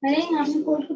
अरे यहाँ पे कोड को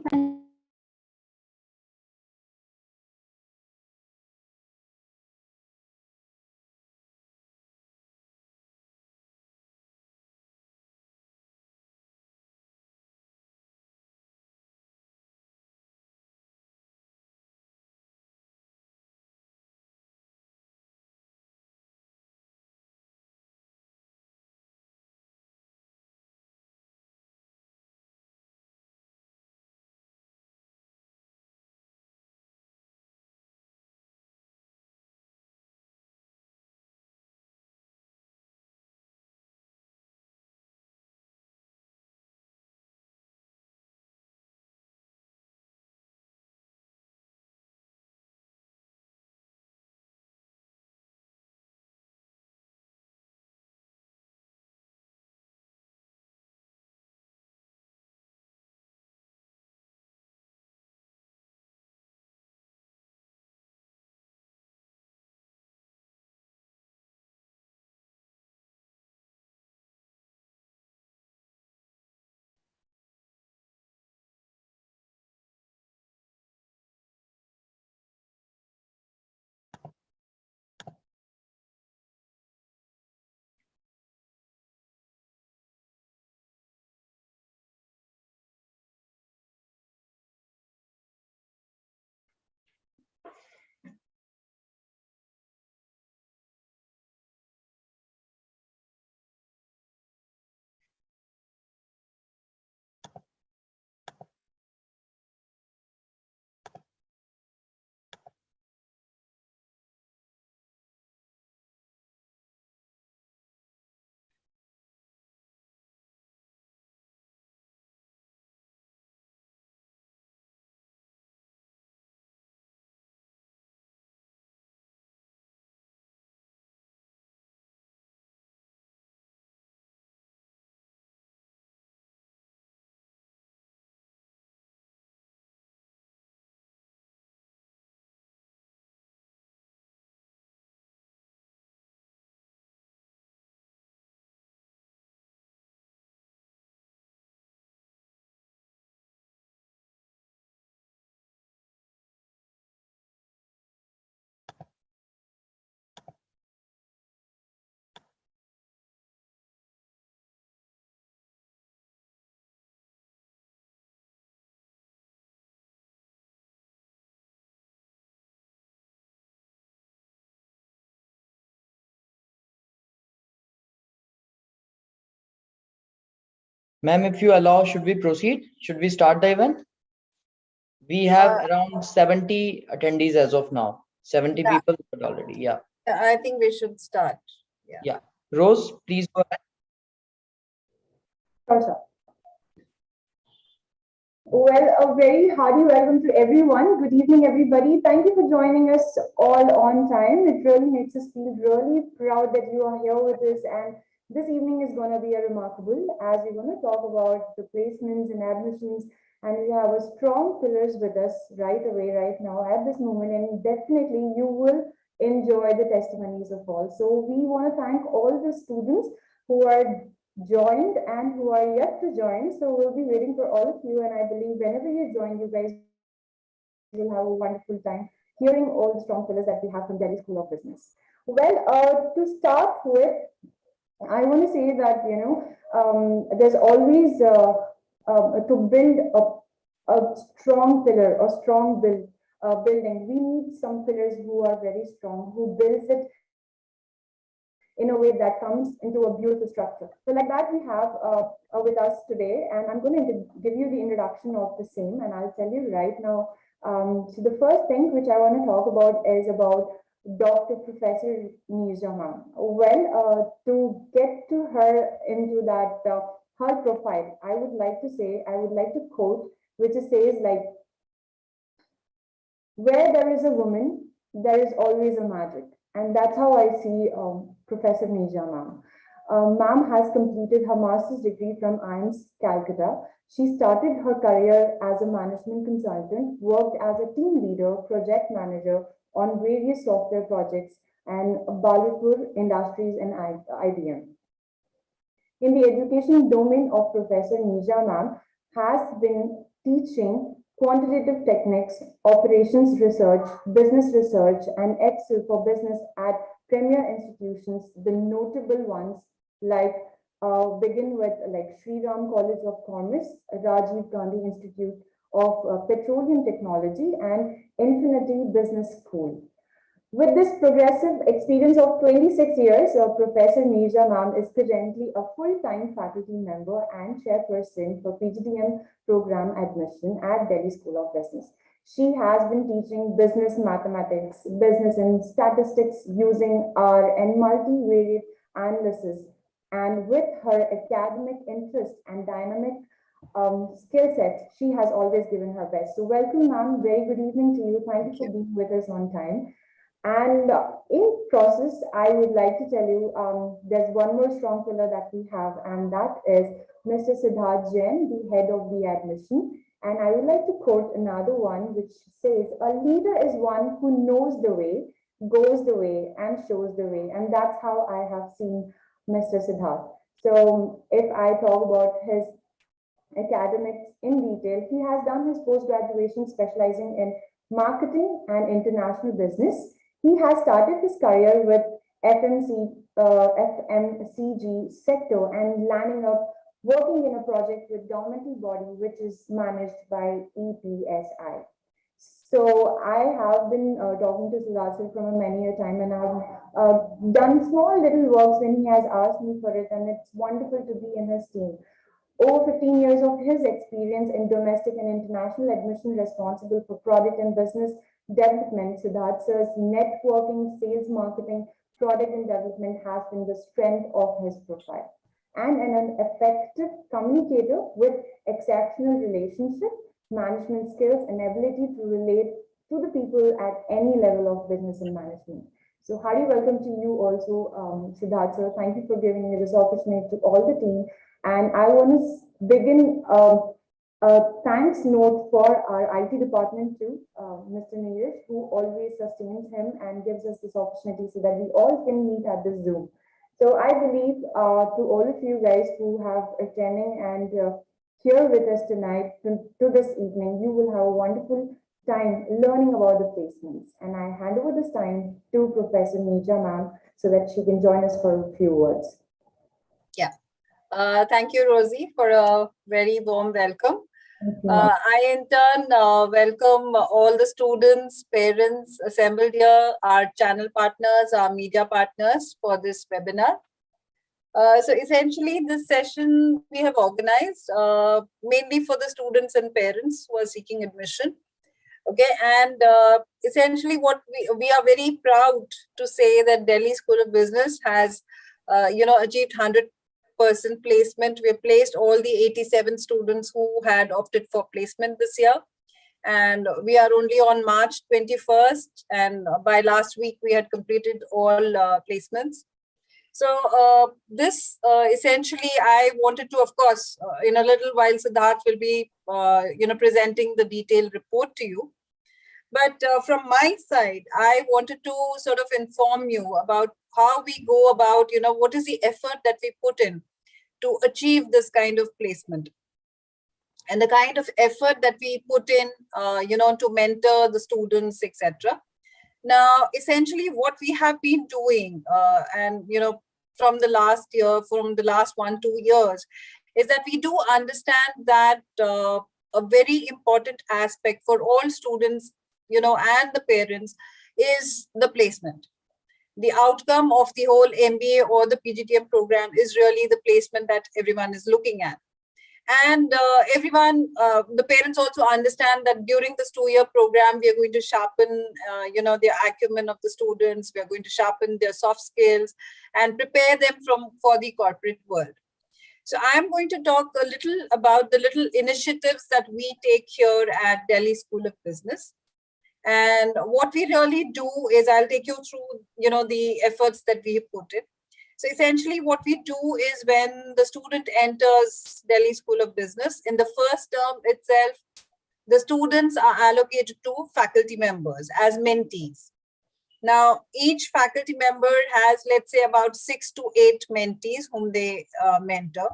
Ma'am, if you allow, should we proceed? Should we start the event? We have around 70 attendees as of now. 70 people already. Yeah. I think we should start. Yeah. Rose, please go ahead. Sure, sir. Well, a very hearty welcome to everyone. Good evening, everybody. Thank you for joining us all on time. It really makes us feel really proud that you are here with us. And this evening is going to be a remarkable, as we're going to talk about the placements and admissions. And we have a strong pillars with us right away, right now, at this moment. And definitely you will enjoy the testimonies of all. So we want to thank all the students who are joined and who are yet to join. So we'll be waiting for all of you. And I believe whenever you join, you guys will have a wonderful time hearing all the strong pillars that we have from Delhi School of Business. Well, to start with, I want to say that, there's always to build a strong pillar, a strong building. We need some pillars who are very strong, who builds it in a way that comes into a beautiful structure. So like that we have with us today, and I'm going to give you the introduction of the same, and I'll tell you right now. So the first thing which I want to talk about is about Dr. Professor Neerja ma'am. Well, to get to her into that, her profile, I would like to quote, which says like, where there is a woman, there is always a magic. And that's how I see Professor Neerja ma'am. Ma'am has completed her master's degree from IIMS, Calcutta. She started her career as a management consultant, worked as a team leader, project manager on various software projects and Balipur Industries and IBM. in the education domain of Professor Neeja ma'am has been teaching quantitative techniques, operations research, business research, and Excel for business at premier institutions, the notable ones like begin with like Sri Ram College of Commerce, Rajiv Gandhi Institute of Petroleum Technology, and Infinity Business School. With this progressive experience of 26 years, Professor Neeja ma'am is currently a full-time faculty member and chairperson for PGDM program admission at Delhi School of Business. She has been teaching business mathematics, business and statistics using R and multivariate analysis. And with her academic interest and dynamic skill set, she has always given her best. So welcome, ma'am. Very good evening to you. Thank you for being with us on time. And in process, I would like to tell you, there's one more strong pillar that we have, and that is Mr. Siddharth Jain, the head of the admission. And I would like to quote another one, which says, "A leader is one who knows the way, goes the way, and shows the way." And that's how I have seen Mr. Siddharth. So if I talk about his academics in detail, he has done his post-graduation specializing in marketing and international business. He has started his career with FMCG sector and landing up working in a project with governmental body which is managed by EPSI. So I have been talking to Siddharth from many a time, and I've done small little works when he has asked me for it, and it's wonderful to be in his team. Over 15 years of his experience in domestic and international admission responsible for product and business development, Siddharth sir's networking, sales, marketing, product and development has been the strength of his profile. And an effective communicator with exceptional relationship, management skills, and ability to relate to the people at any level of business and management. So hearty welcome to you also, Siddharth sir. Thank you for giving me this opportunity to all the team. And I want to begin a thanks note for our IT department too, Mr. Neeraj, who always sustains him and gives us this opportunity so that we all can meet at this Zoom. So I believe to all of you guys who have attending and here with us tonight to this evening, you will have a wonderful time learning about the placements. And I hand over this time to Professor Neeja ma'am so that she can join us for a few words. Yeah. Thank you, Rosie, for a very warm welcome. I in turn welcome all the students, parents assembled here, our channel partners, our media partners for this webinar. So essentially this session we have organized mainly for the students and parents who are seeking admission. Okay, and essentially what we are very proud to say that Delhi School of Business has achieved 100% placement. We have placed all the 87 students who had opted for placement this year. And we are only on March 21st. And by last week, we had completed all placements. So this essentially, I wanted to, of course, in a little while, Siddharth will be, presenting the detailed report to you. But from my side, I wanted to sort of inform you about how we go about, what is the effort that we put in to achieve this kind of placement and the kind of effort that we put in, to mentor the students, etc. Now, essentially what we have been doing from the last year, from the last 1-2 years, is that we do understand that a very important aspect for all students, and the parents is the placement. The outcome of the whole MBA or the PGDM program is really the placement that everyone is looking at. And everyone, the parents also understand that during this 2-year program, we are going to sharpen, the acumen of the students. We are going to sharpen their soft skills and prepare them for the corporate world. So I'm going to talk a little about the little initiatives that we take here at Delhi School of Business. And what we really do is I'll take you through, the efforts that we put in. So essentially what we do is when the student enters Delhi School of Business, in the first term itself, the students are allocated to faculty members as mentees. Now, each faculty member has, let's say, about 6 to 8 mentees whom they mentor.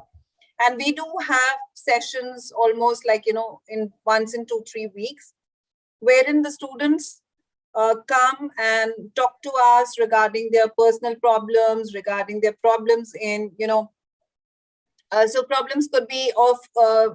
And we do have sessions almost like, in once in 2-3 weeks, wherein the students come and talk to us regarding their personal problems, regarding their problems in, so problems could be of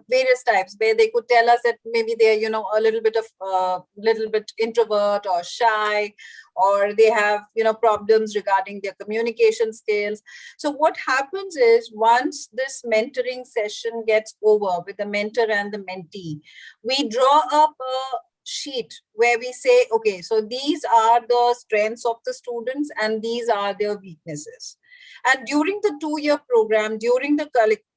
various types, where they could tell us that maybe they're, a little bit introvert or shy, or they have, problems regarding their communication skills. So what happens is, once this mentoring session gets over with the mentor and the mentee, we draw up a sheet where we say, okay, so these are the strengths of the students and these are their weaknesses. And during the 2-year program,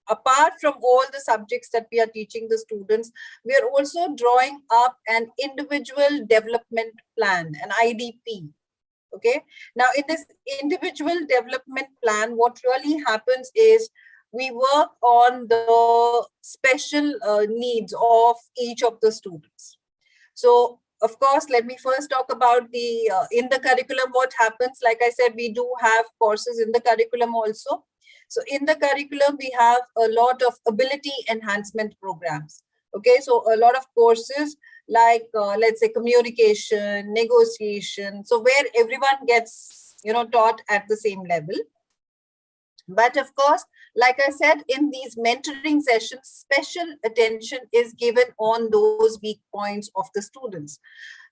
apart from all the subjects that we are teaching the students, we are also drawing up an individual development plan, an IDP. Okay. Now, in this individual development plan, what really happens is we work on the special needs of each of the students. So, of course, let me first talk about the in the curriculum, what happens. Like I said, we do have courses in the curriculum also. So in the curriculum, we have a lot of ability enhancement programs. Okay, so a lot of courses like, let's say, communication, negotiation. So where everyone gets, taught at the same level. But of course, like I said, in these mentoring sessions, special attention is given on those weak points of the students.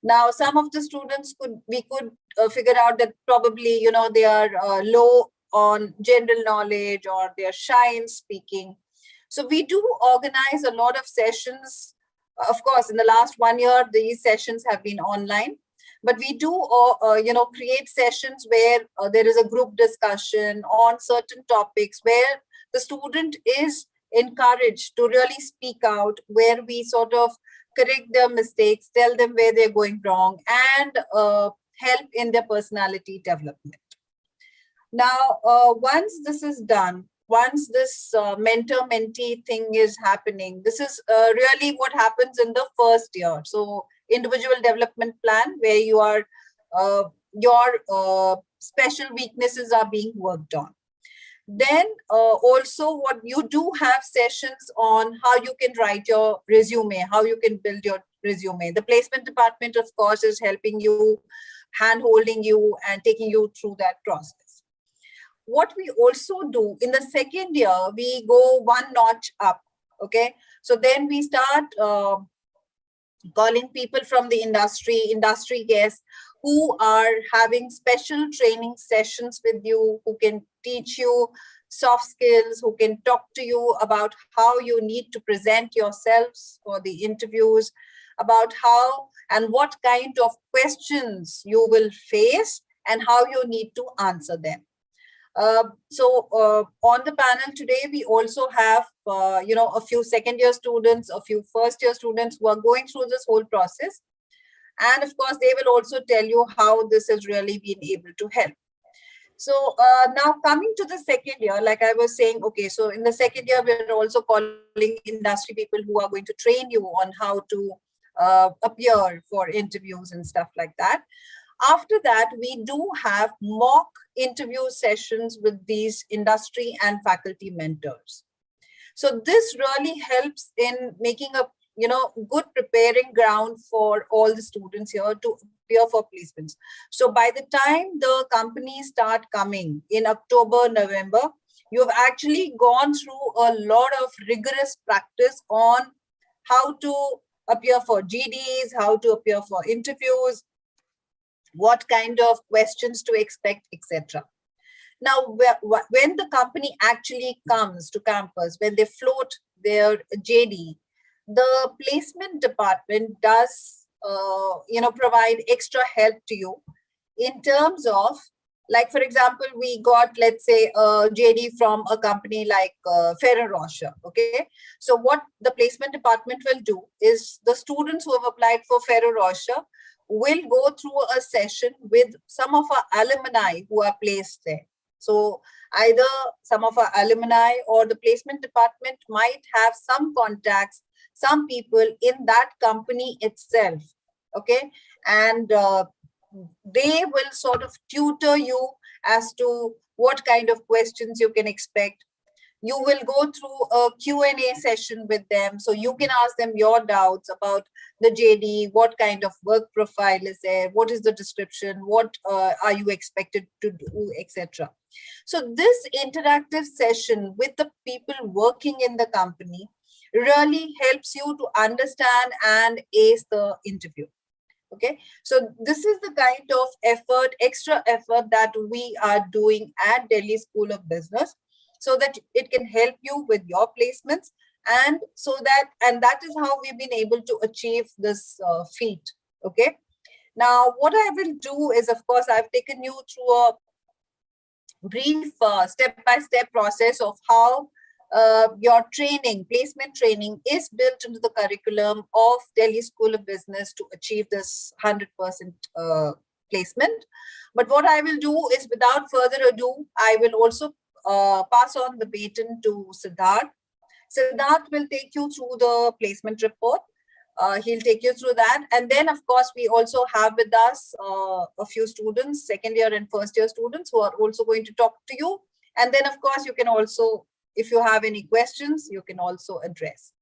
Now, some of the students we could figure out that probably, they are low on general knowledge, or they're shy in speaking. So we do organize a lot of sessions. Of course, in the last 1 year, these sessions have been online. But we do, create sessions where there is a group discussion on certain topics, where the student is encouraged to really speak out, where we sort of correct their mistakes, tell them where they're going wrong, and help in their personality development. Now, once this is done, once this mentor-mentee thing is happening, this is really what happens in the first year. So, individual development plan, where you are your special weaknesses are being worked on. Then also, what you do have sessions on how you can write your resume, how you can build your resume. The placement department, of course, is helping you, hand-holding you, and taking you through that process. What we also do in the second year, we go one notch up. Okay, so then we start calling people from the industry guests, who are having special training sessions with you, who can teach you soft skills, who can talk to you about how you need to present yourselves for the interviews, about how and what kind of questions you will face and how you need to answer them. So on the panel today, we also have, a few second-year students, a few first-year students who are going through this whole process. And of course, they will also tell you how this has really been able to help. So now coming to the second year, like I was saying, okay, so in the second year, we're also calling industry people who are going to train you on how to appear for interviews and stuff like that. After that, we do have mock interview sessions with these industry and faculty mentors. So this really helps in making a good preparing ground for all the students here to appear for placements. So by the time the companies start coming in October, November, you've actually gone through a lot of rigorous practice on how to appear for GDs, how to appear for interviews, what kind of questions to expect, etc. Now, when the company actually comes to campus, when they float their JD, the placement department does, provide extra help to you in terms of, like, for example, we got, let's say, a JD from a company like Ferrero Rocher. Okay, so what the placement department will do is, the students who have applied for Ferrero Rocher will go through a session with some of our alumni who are placed there. So either some of our alumni or the placement department might have some contacts, some people in that company itself. Okay, and they will sort of tutor you as to what kind of questions you can expect. You will go through a Q&A session with them, so you can ask them your doubts about the JD, what kind of work profile is there, what is the description, what are you expected to do, etc. So this interactive session with the people working in the company really helps you to understand and ace the interview. Okay, so this is the kind of effort, extra effort that we are doing at Delhi School of Business, so that it can help you with your placements, and that is how we've been able to achieve this feat. Okay, now what I will do is, of course, I've taken you through a brief step-by-step process of how your training, placement training, is built into the curriculum of Delhi School of Business to achieve this 100% placement. But what I will do is, without further ado, I will also pass on the baton to Siddharth. Siddharth will take you through the placement report. He'll take you through that. And then, of course, we also have with us a few students, second year and first year students, who are also going to talk to you. And then, of course, you can also, if you have any questions, you can also address.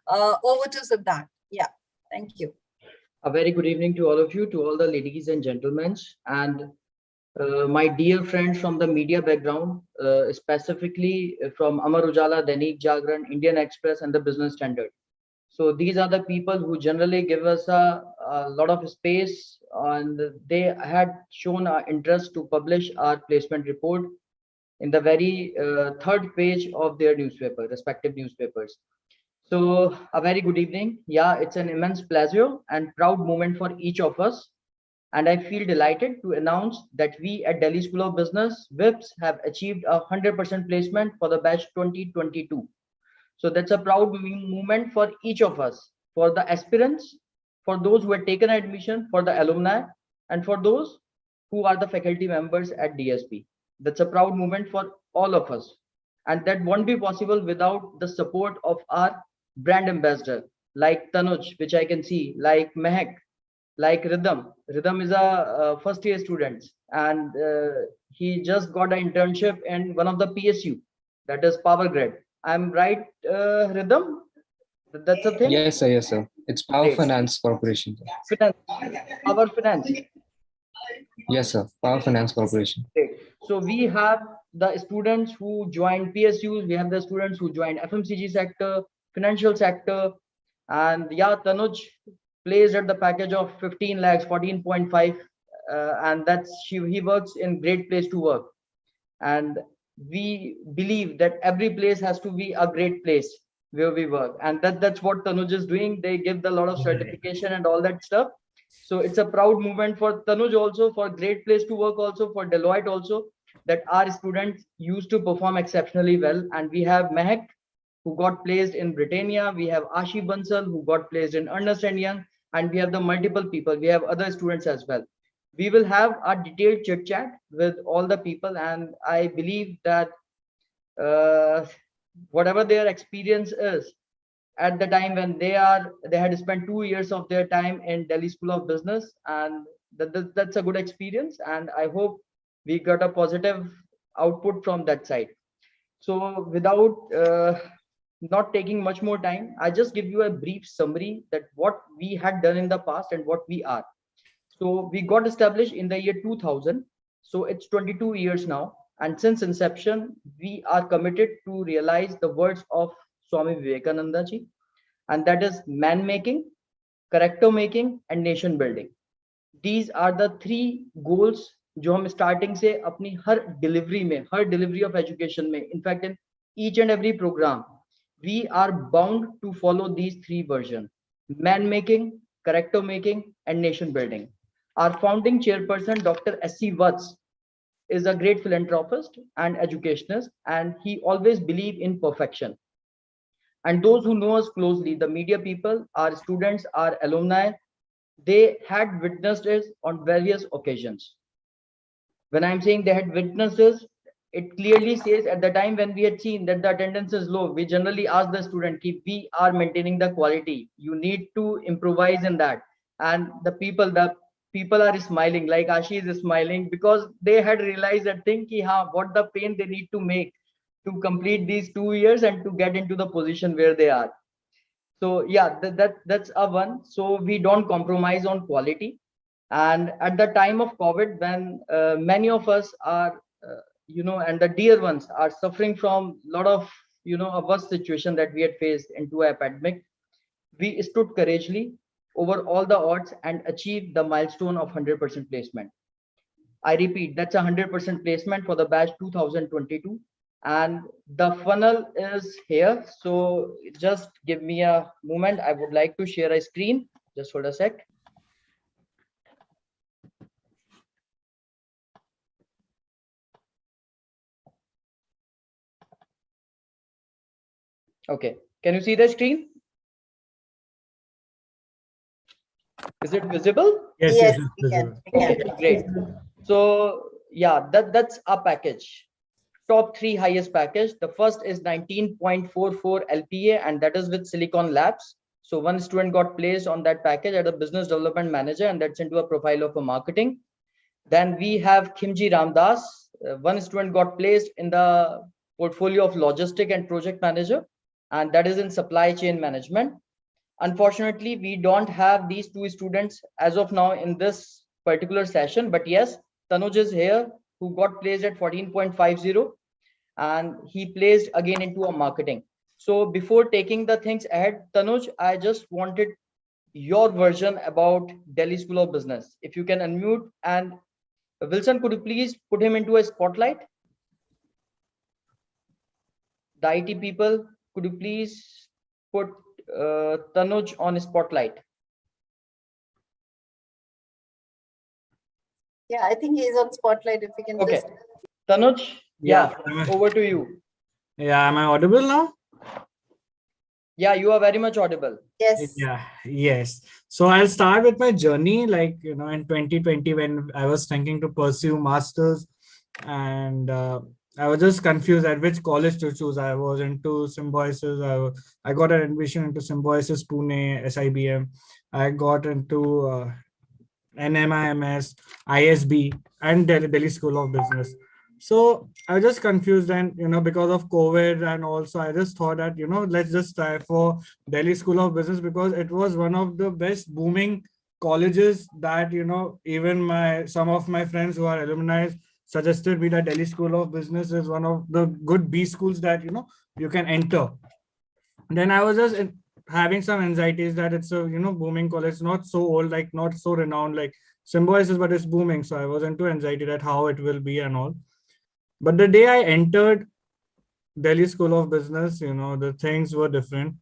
Over to Siddharth. Yeah, thank you. A very good evening to all of you, to all the ladies and gentlemen, and my dear friends from the media background, specifically from Amar Ujala, Dainik Jagran, Indian Express, and the Business Standard. So these are the people who generally give us a lot of space, and they had shown our interest to publish our placement report in the very third page of their newspaper, respective newspapers. So a very good evening. Yeah, it's an immense pleasure and proud moment for each of us. And I feel delighted to announce that we at Delhi School of Business, WIPS, have achieved a 100% placement for the batch 2022. So that's a proud moment for each of us, for the aspirants, for those who had taken admission, for the alumni, and for those who are the faculty members at DSB. That's a proud moment for all of us. And that won't be possible without the support of our brand ambassador, like Tanuj, which I can see, like Mehak, like Rhythm. Rhythm is a first year student, and he just got an internship in one of the PSU, that is Power Grid. I'm right, Rhythm? That's a thing? Yes, sir. Yes, sir. It's Power Great. Finance Corporation. Finance, Power Finance. Yes, sir. Power Finance Corporation. Great. So we have the students who joined PSUs, we have the students who joined FMCG sector, financial sector, and yeah, Tanuj placed at the package of 15 lakhs, 14.5, and that's he works in great place to work. And we believe that every place has to be a great place where we work, and that's what Tanuj is doing. They give the lot of certification and all that stuff. So it's a proud moment for Tanuj also, for great place to work also, for Deloitte also, that our students used to perform exceptionally well. And we have Mehak, who got placed in Britannia. We have Ashi Bansal, who got placed in Ernst & Young, and we have the multiple people. We have other students as well. We will have a detailed chit chat with all the people, and I believe that whatever their experience is at the time when they had spent 2 years of their time in Delhi School of Business, and that's a good experience, and I hope we got a positive output from that side. So without not taking much more time, I just give you a brief summary that what we had done in the past and what we are. So we got established in the year 2000. So it's 22 years now. And since inception, we are committed to realize the words of Swami Vivekananda ji, and that is man making, character making, and nation building. These are the three goals जो हम starting से अपनी हर delivery of education में, in fact in each and every program, we are bound to follow these three versions: man making, character making, and nation building. Our founding chairperson, Dr. S.C. Watts, is a great philanthropist and educationist, and he always believed in perfection. And those who know us closely, the media people, our students, our alumni, they had witnessed it on various occasions. When I'm saying they had witnessed this, it clearly says at the time when we had seen that the attendance is low, we generally ask the student, if we are maintaining the quality, you need to improvise in that. And the people, the people are smiling, like Ashi is smiling, because they had realized that thing, ki, what the pain they need to make to complete these 2 years and to get into the position where they are. So yeah, that's a one. So we don't compromise on quality. And at the time of COVID, when many of us are, and the dear ones are suffering from a lot of, a worse situation that we had faced into a pandemic, we stood courageously over all the odds and achieved the milestone of 100% placement. I repeat, that's 100% placement for the batch 2022. And the funnel is here. So just give me a moment. I would like to share a screen. Just hold a sec. Okay. Can you see the screen? Is it visible? Yes, Yes, it's we can. visible. We can. Okay, great. So yeah, that's our package. Top 3 highest package. The first is 19.44 LPA, and that is with Silicon Labs. So one student got placed on that package as a business development manager, and that's into a profile of a marketing. Then we have Kimji Ramdas. One student got placed in the portfolio of logistic and project manager, and that is in supply chain management. Unfortunately, we don't have these 2 students as of now in this particular session, but yes, Tanuj is here, who got placed at 14.50, and he placed again into a marketing. So before taking the things ahead, Tanuj, I just wanted your version about Delhi School of Business. If you can unmute, and Wilson, could you please put him into a spotlight? The IT people, could you please put Tanuj on spotlight? Yeah, I think he's on spotlight. If we can Okay, just. Tanuj, yeah, Yeah. over to you. Yeah, am I audible now? Yeah, you are very much audible. Yes. Yeah, yes. So I'll start with my journey. Like, in 2020, when I was thinking to pursue masters, and I was just confused at which college to choose. I was into Symbiosis. I got an admission into Symbiosis Pune, SIBM. I got into NMIMS, ISB, and Delhi School of Business. So I was just confused, and because of COVID, and also I just thought that let's just try for Delhi School of Business, because it was one of the best booming colleges that even some of my friends who are alumni suggested me that Delhi School of Business is one of the good B schools that you can enter. Then I was just having some anxieties that it's a booming college, not so old, like not so renowned like Symbiosis, but it's booming. So I was into anxiety that how it will be and all. But the day I entered Delhi School of Business, the things were different.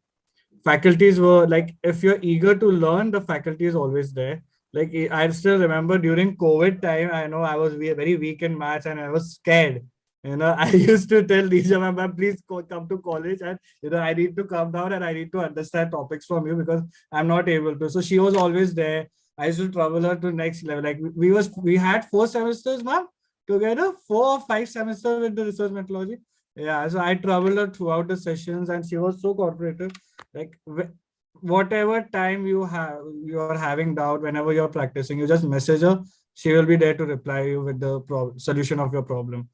Faculties were like, if you're eager to learn, the faculty is always there. Like, I still remember during COVID time, I know I was very weak in maths and I was scared. I used to tell Nisha, ma'am, please come to college, and I need to come down and I need to understand topics from you because I'm not able to. So she was always there. I used to travel her to next level. Like we had 4 semesters, ma'am, together, 4 or 5 semesters with the research methodology. Yeah, so I traveled her throughout the sessions, and she was so cooperative. Like whatever time you are having doubt, whenever you're practicing, you just message her. She will be there to reply you with the solution of your problem.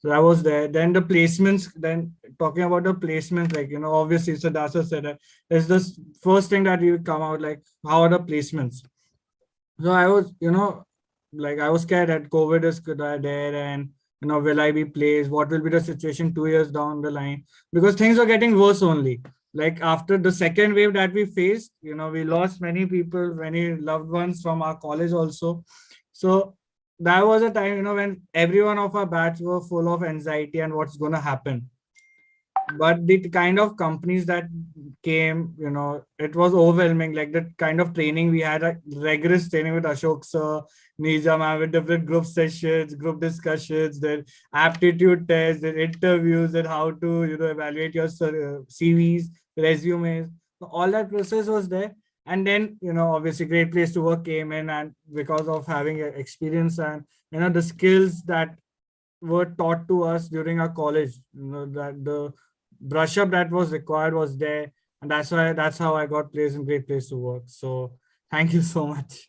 So I was there. Then the placements. Then talking about the placements, like obviously, so Dasa said that it's the first thing that you come out like, how are the placements? So I was, like I was scared that COVID is there, and will I be placed? What will be the situation 2 years down the line? Because things are getting worse only. Like after the second wave that we faced, we lost many people, many loved ones from our college also. So that was a time, when every one of our batch were full of anxiety and what's going to happen. But the kind of companies that came, it was overwhelming. Like the kind of training we had, a rigorous training with Ashok sir, Nizam, with different group sessions, group discussions, then aptitude tests, then interviews, and how to evaluate your CVs, resumes. So all that process was there. And then obviously Great Place to Work came in, and because of having experience and the skills that were taught to us during our college, that the brush up that was required was there, and that's how I got placed in Great Place to Work. So thank you so much.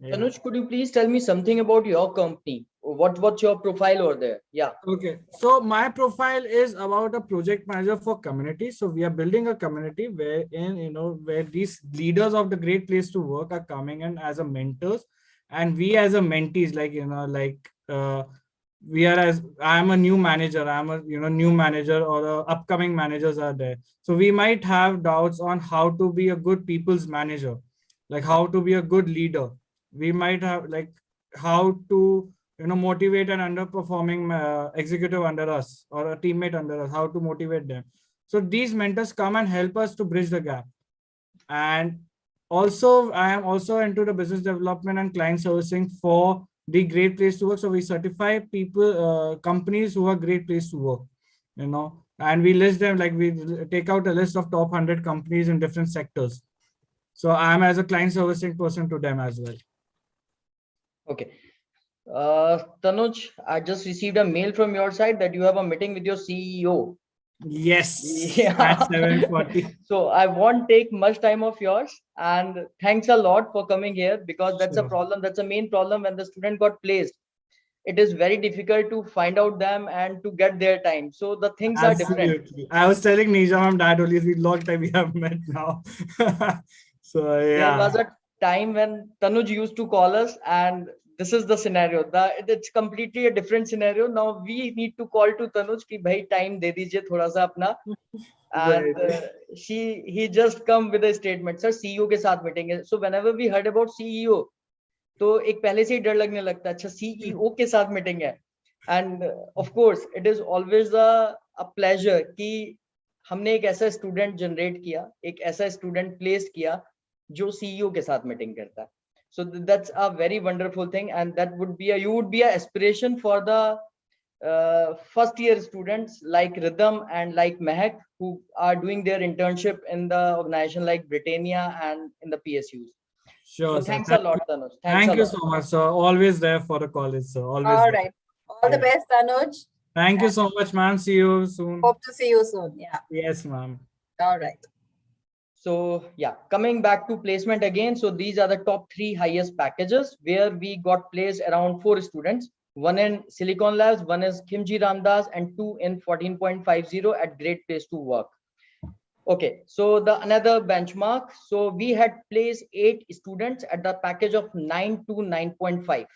Yeah. Tanuj, could you please tell me something about your company? What's your profile over there? Yeah. Okay, so my profile is about a project manager for community. So we are building a community wherein, where these leaders of the Great Place to Work are coming in as a mentors, and we as a mentees, we are as I'm a new manager, I'm a new manager, or upcoming managers are there. So we might have doubts on how to be a good people's manager, like how to be a good leader. We might have like how to motivate an underperforming executive under us or a teammate under us, how to motivate them. So these mentors come and help us to bridge the gap. And also I am also into the business development and client servicing for the Great Place to Work. So we certify people, companies who are great place to work, and we list them, like we take out a list of top 100 companies in different sectors. So I am as a client servicing person to them as well. Okay. Tanuj, I just received a mail from your side that you have a meeting with your CEO. Yes, Yeah. at 7:40. So I won't take much time of yours, and thanks a lot for coming here, because that's a Sure. problem. That's a main problem when the student got placed. It is very difficult to find out them and to get their time. So the things are different. Absolutely. I was telling Nisha ma'am that only it's been long time we have met now. So There was yeah. a time when Tanuj used to call us, and this is the scenario. It's completely a different scenario. Now we need to call to Tanuj ki bhai time de dijiye thoda sa apna. And Right. he just come with a statement, sir CEO के साथ meeting है. So whenever we heard about CEO, तो एक पहले से ही डर लगने लगता है, अच्छा CEO के साथ meeting है. And of course it is always a pleasure कि हमने एक ऐसा स्टूडेंट जनरेट किया, एक ऐसा स्टूडेंट प्लेस किया जो CEO के साथ मीटिंग करता है. So that's a very wonderful thing, and that would be you would be a aspiration for the first year students like Rhythm and like Mehak, who are doing their internship in the organization like Britannia and in the PSUs. Sure, So sir. thanks a lot, Tanuj. Thanks Thank a you lot. so much, sir. Always there for the college, sir. Always All there. right. All the Yeah. best, Tanuj. Thank you so much, ma'am. See you soon. Hope to see you soon. Yeah. Yes, ma'am. All right. So yeah, coming back to placement again. So these are the top 3 highest packages where we got placed around 4 students. One in Silicon Labs, one is Kimji Ramdas, and 2 in 14.50 at Great Place to Work. Okay, so the another benchmark. So we had placed 8 students at the package of 9 to 9.5,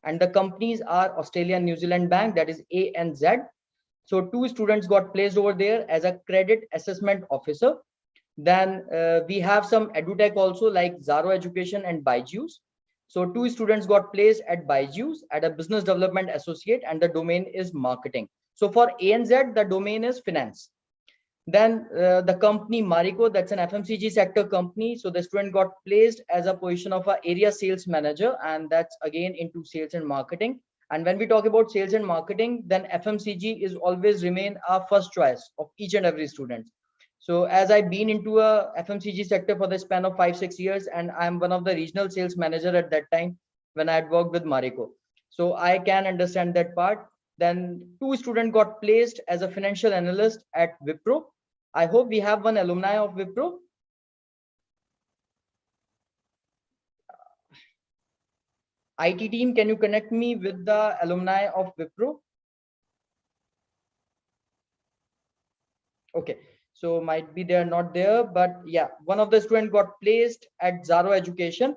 and the companies are Australian New Zealand Bank, that is ANZ. So 2 students got placed over there as a credit assessment officer. Then we have some edutech also like Zaro Education and Byju's. So 2 students got placed at Byju's at a business development associate, and the domain is marketing. So for ANZ, the domain is finance. Then the company Marico, that's an FMCG sector company. So the student got placed as a position of an area sales manager, and that's again into sales and marketing. And when we talk about sales and marketing, then FMCG is always remain our first choice of each and every student. So as I've been into a FMCG sector for the span of 5-6 years, and I'm one of the regional sales manager at that time when I had worked with Marico. So I can understand that part. Then 2 students got placed as a financial analyst at Wipro. I hope we have one alumni of Wipro. IT team, can you connect me with the alumni of Wipro? Okay, so might be they're not there, but yeah, one of the students got placed at Zaro Education,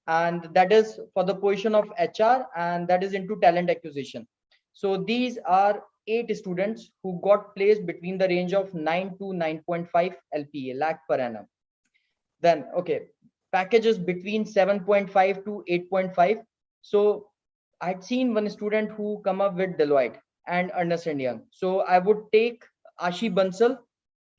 and that is for the position of HR, and that is into talent acquisition. So these are 8 students who got placed between the range of 9 to 9.5 LPA lakh per annum. Then okay, packages between 7.5 to 8.5. So I'd seen one student who come up with Deloitte and Ernst & Young. So I would take Ashi Bansal.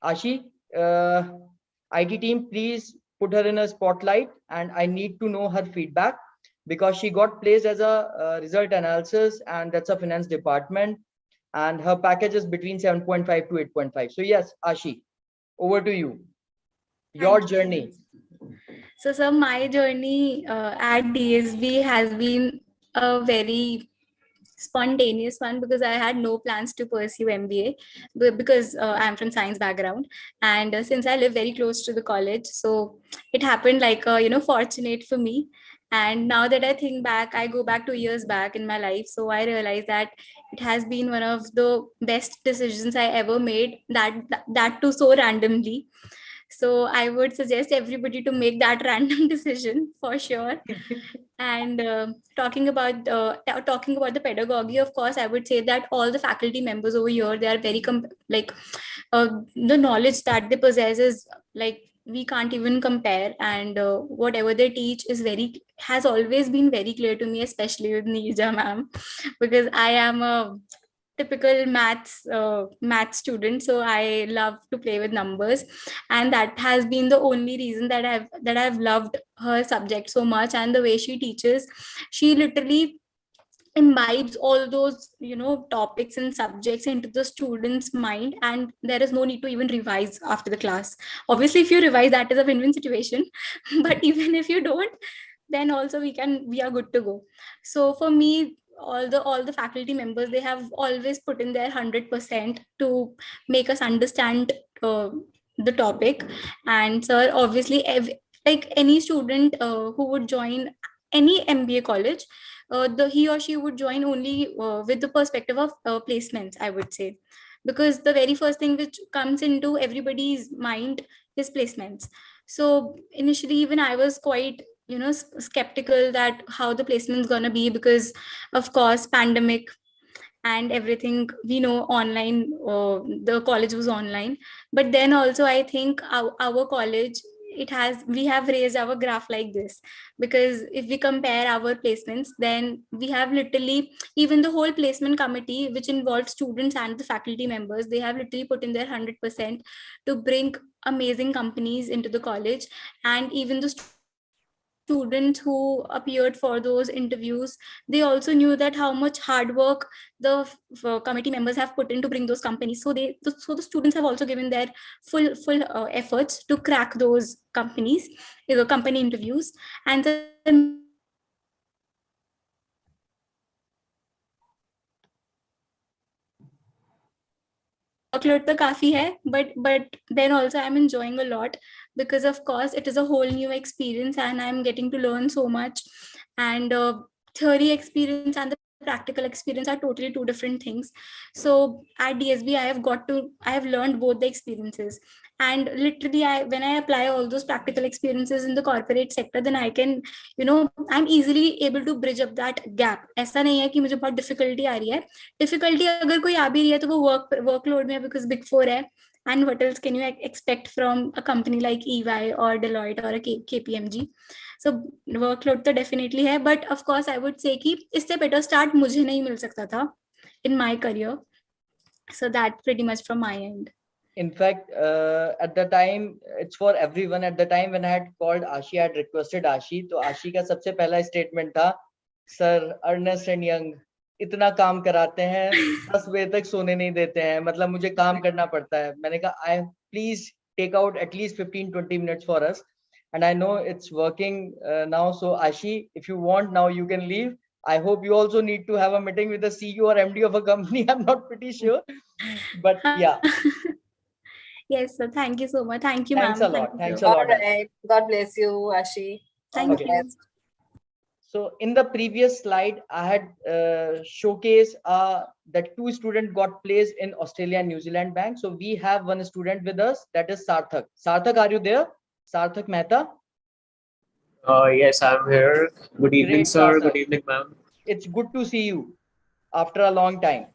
Ashi, IT team, please put her in a spotlight, and I need to know her feedback, because she got placed as a result analysis, and that's a finance department, and her package is between 7.5 to 8.5. So yes, Ashi, over to you. Your Thank you. journey. So, sir, my journey at DSB has been a very spontaneous one, because I had no plans to pursue MBA, because I'm from science background, and since I live very close to the college, so it happened like fortunate for me. And now that I think back, I go back 2 years back in my life, so I realize that it has been one of the best decisions I ever made, that too so randomly. So I would suggest everybody to make that random decision for sure. And talking about the pedagogy, of course, I would say that all the faculty members over here, they are very the knowledge that they possess is like we can't even compare, and whatever they teach has always been very clear to me, especially with Neerja ma'am, because I am a typical math student, so I love to play with numbers, and that has been the only reason that I've loved her subject so much. And the way she teaches, she literally imbibes all those topics and subjects into the student's mind, and there is no need to even revise after the class. Obviously, if you revise, that is a win-win situation. But even if you don't, then also we are good to go. So for me, all the faculty members, they have always put in their 100% to make us understand the topic. And sir, obviously, like any student who would join any MBA college, he or she would join only with the perspective of placements, I would say, because the very first thing which comes into everybody's mind is placements. So initially, even I was quite skeptical that how the placement's gonna be, because of course pandemic and everything, we know online, the college was online. But then also I think our college, we have raised our graph like this, because if we compare our placements, then we have literally, even the whole placement committee, which involves students and the faculty members, they have literally put in their 100% to bring amazing companies into the college. And even the students who appeared for those interviews, they also knew that how much hard work the committee members have put in to bring those companies. So the students have also given their full efforts to crack those company interviews. And the workload तो काफी है, but then also I'm enjoying a lot, because of course it is a whole new experience and I'm getting to learn so much. And theory experience and the practical experience are totally two different things. So at DSB, I have learned both the experiences. And literally, when I apply all those practical experiences in the corporate sector, then I can, I'm easily able to bridge up that gap. ऐसा नहीं है कि मुझे बहुत difficulty आ रही है. Difficulty अगर कोई आ भी रही है तो वो workload में है, because Big Four है. And what else can you expect from a company like EY or Deloitte or a KPMG? So workload तो definitely है, but of course I would say कि इससे better start मुझे नहीं मिल सकता था in my career. So that pretty much from my end. In fact, at the time, it's for everyone. At the time when I had called Ashi, I had requested Ashi. तो Ashi का सबसे पहला statement था, sir Ernst and Young इतना काम कराते हैं, 10 बजे तक सोने नहीं देते हैं, मतलब मुझे काम करना पड़ता है. मैंने कहा, please take out at least 15-20 minutes for us. And I know it's working now. So Ashi, if you want now, you can leave. I hope you also need to have a meeting with the CEO or MD of a company. I'm not pretty sure, but yeah. Yes, so thank you so much. Thank you, Thanks ma'am. a lot. Thanks a All lot. right. God bless you, Ashi. Thank Okay. you. So in the previous slide, I had showcased that 2 students got placed in Australia and New Zealand Bank. So we have one student with us, that is Sarthak. Sarthak, are you there? Sarthak Mehta? Yes, I'm here. Good evening, Great, sir. Sarthak. Good evening, ma'am. It's good to see you after a long time.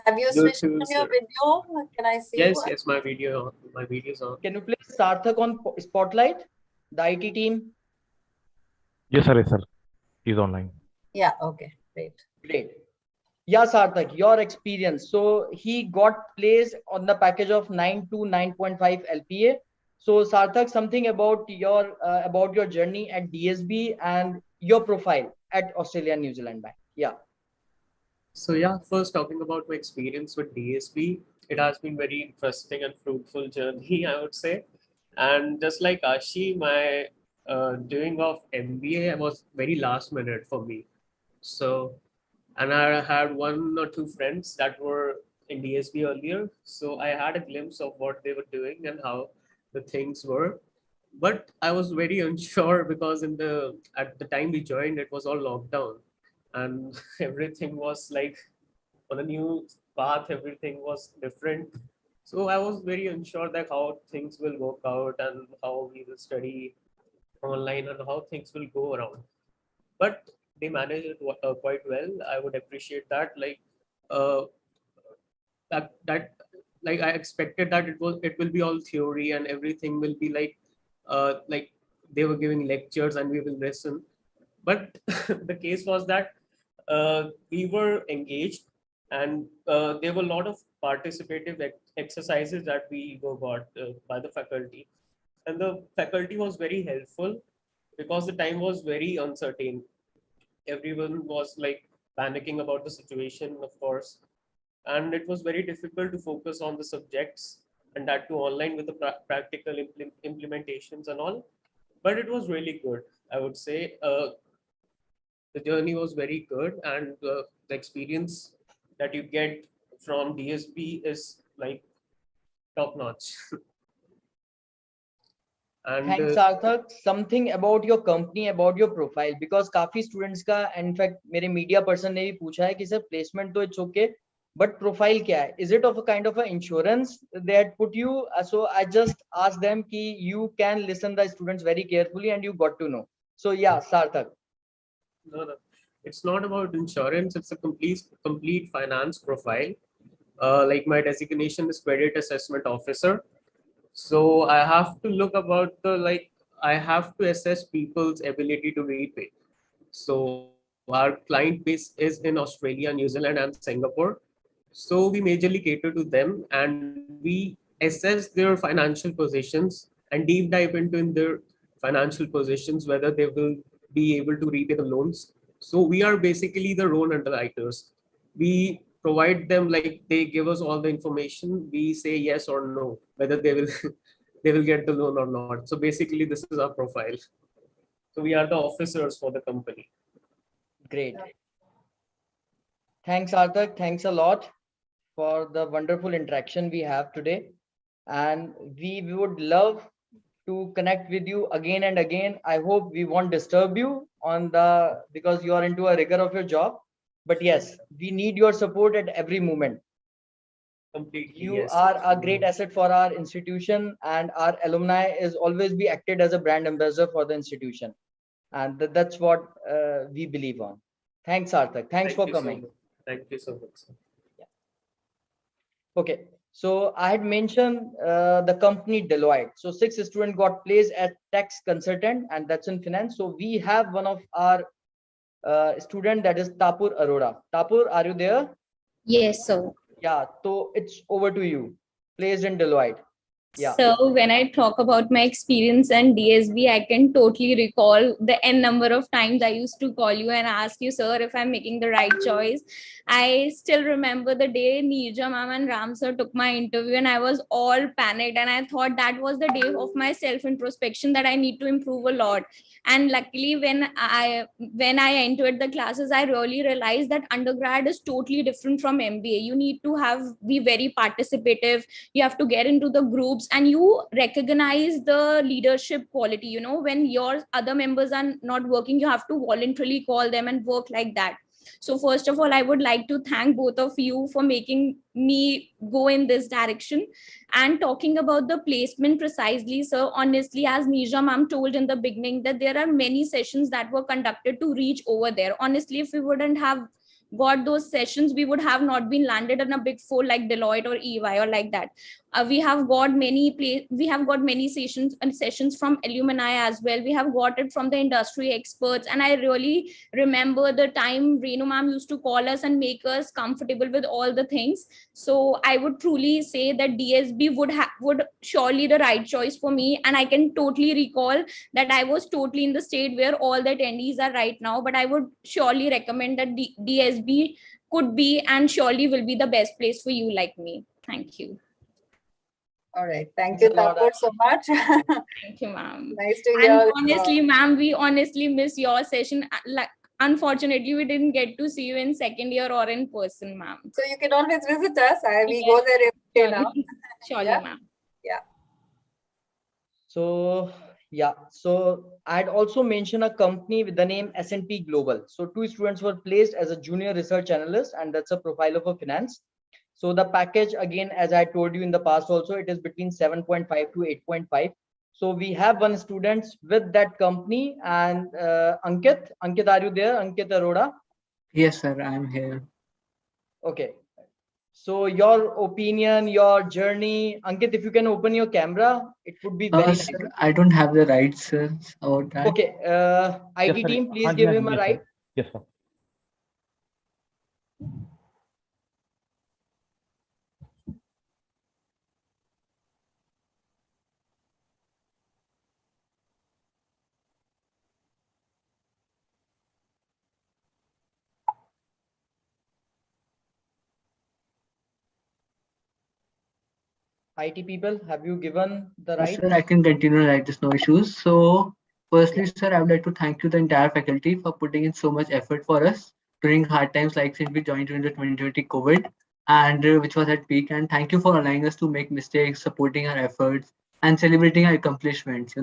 Have you Good switched to on your see. video? Can I see Yes, you? yes, my video's on. Can you place Sarthak on Spotlight, the IT team? Yes, sir. Yes, sir. He's online. Yeah, okay, great. Great. Yeah, Sarthak, your experience. So he got placed on the package of 9 to 9.5 LPA. So Sarthak, something about your journey at DSB and your profile at Australia and New Zealand Bank. Yeah. So yeah, first talking about my experience with DSB, it has been very interesting and fruitful journey, I would say. And just like Ashi, my doing of MBA was very last minute for me. So, and I had 1 or 2 friends that were in DSB earlier. So I had a glimpse of what they were doing and how the things were. But I was very unsure because at the time we joined, it was all lockdown, and everything was like on a new path. Everything was different. So I was very unsure that how things will work out and how we will study online and how things will go around. But they managed it quite well. I would appreciate that. Uh, that like I expected that it will be all theory and everything will be like they were giving lectures and we will listen. But the case was that we were engaged, and there were a lot of participative exercises that we were got by the faculty, and the faculty was very helpful because the time was very uncertain. Everyone was like panicking about the situation, of course, and it was very difficult to focus on the subjects, and that too online with the practical implementations and all. But it was really good, I would say. The journey was very good, and the experience that you get from DSB is like top notch. And Thanks, Sarthak. Something about your company, about your profile, because काफी students का, in fact, मेरे media person ने भी पूछा है कि sir placement तो it's okay, but profile क्या है? Is it of a kind of a insurance they had put you? So I just asked them कि you can listen the students very carefully and you got to know. So yeah, Sarthak. no, it's not about insurance. It's a complete finance profile. Like my designation is credit assessment officer. So I have to look about I have to assess people's ability to repay. So our client base is in Australia, New Zealand, and Singapore. So we majorly cater to them, and we assess their financial positions and deep dive into in their financial positions, whether they will be able to repay the loans. So we are basically the loan underwriters. We provide them, like they give us all the information. We say yes or no, whether they will they will get the loan or not. So basically, this is our profile. So we are the officers for the company. Great. Thanks, Sarthak. Thanks a lot for the wonderful interaction we have today. And we would love to connect with you again and again. I hope we won't disturb you because you are into a rigor of your job. But yes, we need your support at every moment. Completely. You Yes. are a great asset for our institution, and our alumni is always be acted as a brand ambassador for the institution. And that's what we believe on. Thanks, Sarthak. Thanks for coming. Thank you so much. Yeah. Okay. So I had mentioned the company Deloitte. So 6 students got placed as tax consultant, and that's in finance. So we have one of our student, that is Tapur Arora. Tapur, are you there? Yes, sir. Yeah. So it's over to you. Placed in Deloitte. Yeah. So when I talk about my experience in DSB, I can totally recall the n number of times I used to call you and ask you, sir, if I'm making the right choice. I still remember the day Neerja ma'am and Ram sir took my interview, and I was all panicked, and I thought that was the day of my self introspection, that I need to improve a lot. And luckily, when I entered the classes, I really realized that undergrad is totally different from MBA. You need to be very participative. You have to get into the groups, and you recognize the leadership quality. You know, when your other members are not working, you have to voluntarily call them and work like that. So first of all, I would like to thank both of you for making me go in this direction. And talking about the placement precisely, sir, honestly, as Neerja ma'am told in the beginning, that there are many sessions that were conducted to reach over there. Honestly, if we wouldn't have got those sessions, we would have not been landed in a big four like Deloitte or EY or like that. We have got many sessions from alumni as well. We have got it from the industry experts, and I really remember the time Renu ma'am used to call us and make us comfortable with all the things. So I would truly say that DSB would surely the right choice for me, and I can totally recall that I was totally in the state where all the attendees are right now. But I would surely recommend that DSB could be and surely will be the best place for you like me. Thank you. All right. Thank you, Tapur, so much. Thank you, ma'am. Nice to And hear. honestly, ma'am, we honestly miss your session. Like, unfortunately, we didn't get to see you in second year or in person, ma'am. So you can always visit us. We go there every day now. Surely, Yeah. ma'am. Yeah. So Yeah, so I'd also mentioned a company with the name S&P Global. So two students were placed as a junior research analyst, and that's a profile of a finance. So the package, again, as I told you in the past also, it is between 7.5 to 8.5. So we have one student with that company, and Ankit, are you there? Ankit Arora? Yes, sir, I'm here. Okay. So your opinion, your journey, Ankit, if you can open your camera, it would be very nice. Sir, I don't have the rights, sir, about that. Okay, IT sir. team, please Haan ji, give haan ji, him a yes, sir. right. Yes, sir. IT people, have you given the Yes, right? sir, I can continue like this, no issues. So, firstly, sir, I would like to thank you, the entire faculty, for putting in so much effort for us during hard times, like since we joined during the 2020 COVID, and which was at peak. And thank you for allowing us to make mistakes, supporting our efforts, and celebrating our accomplishments.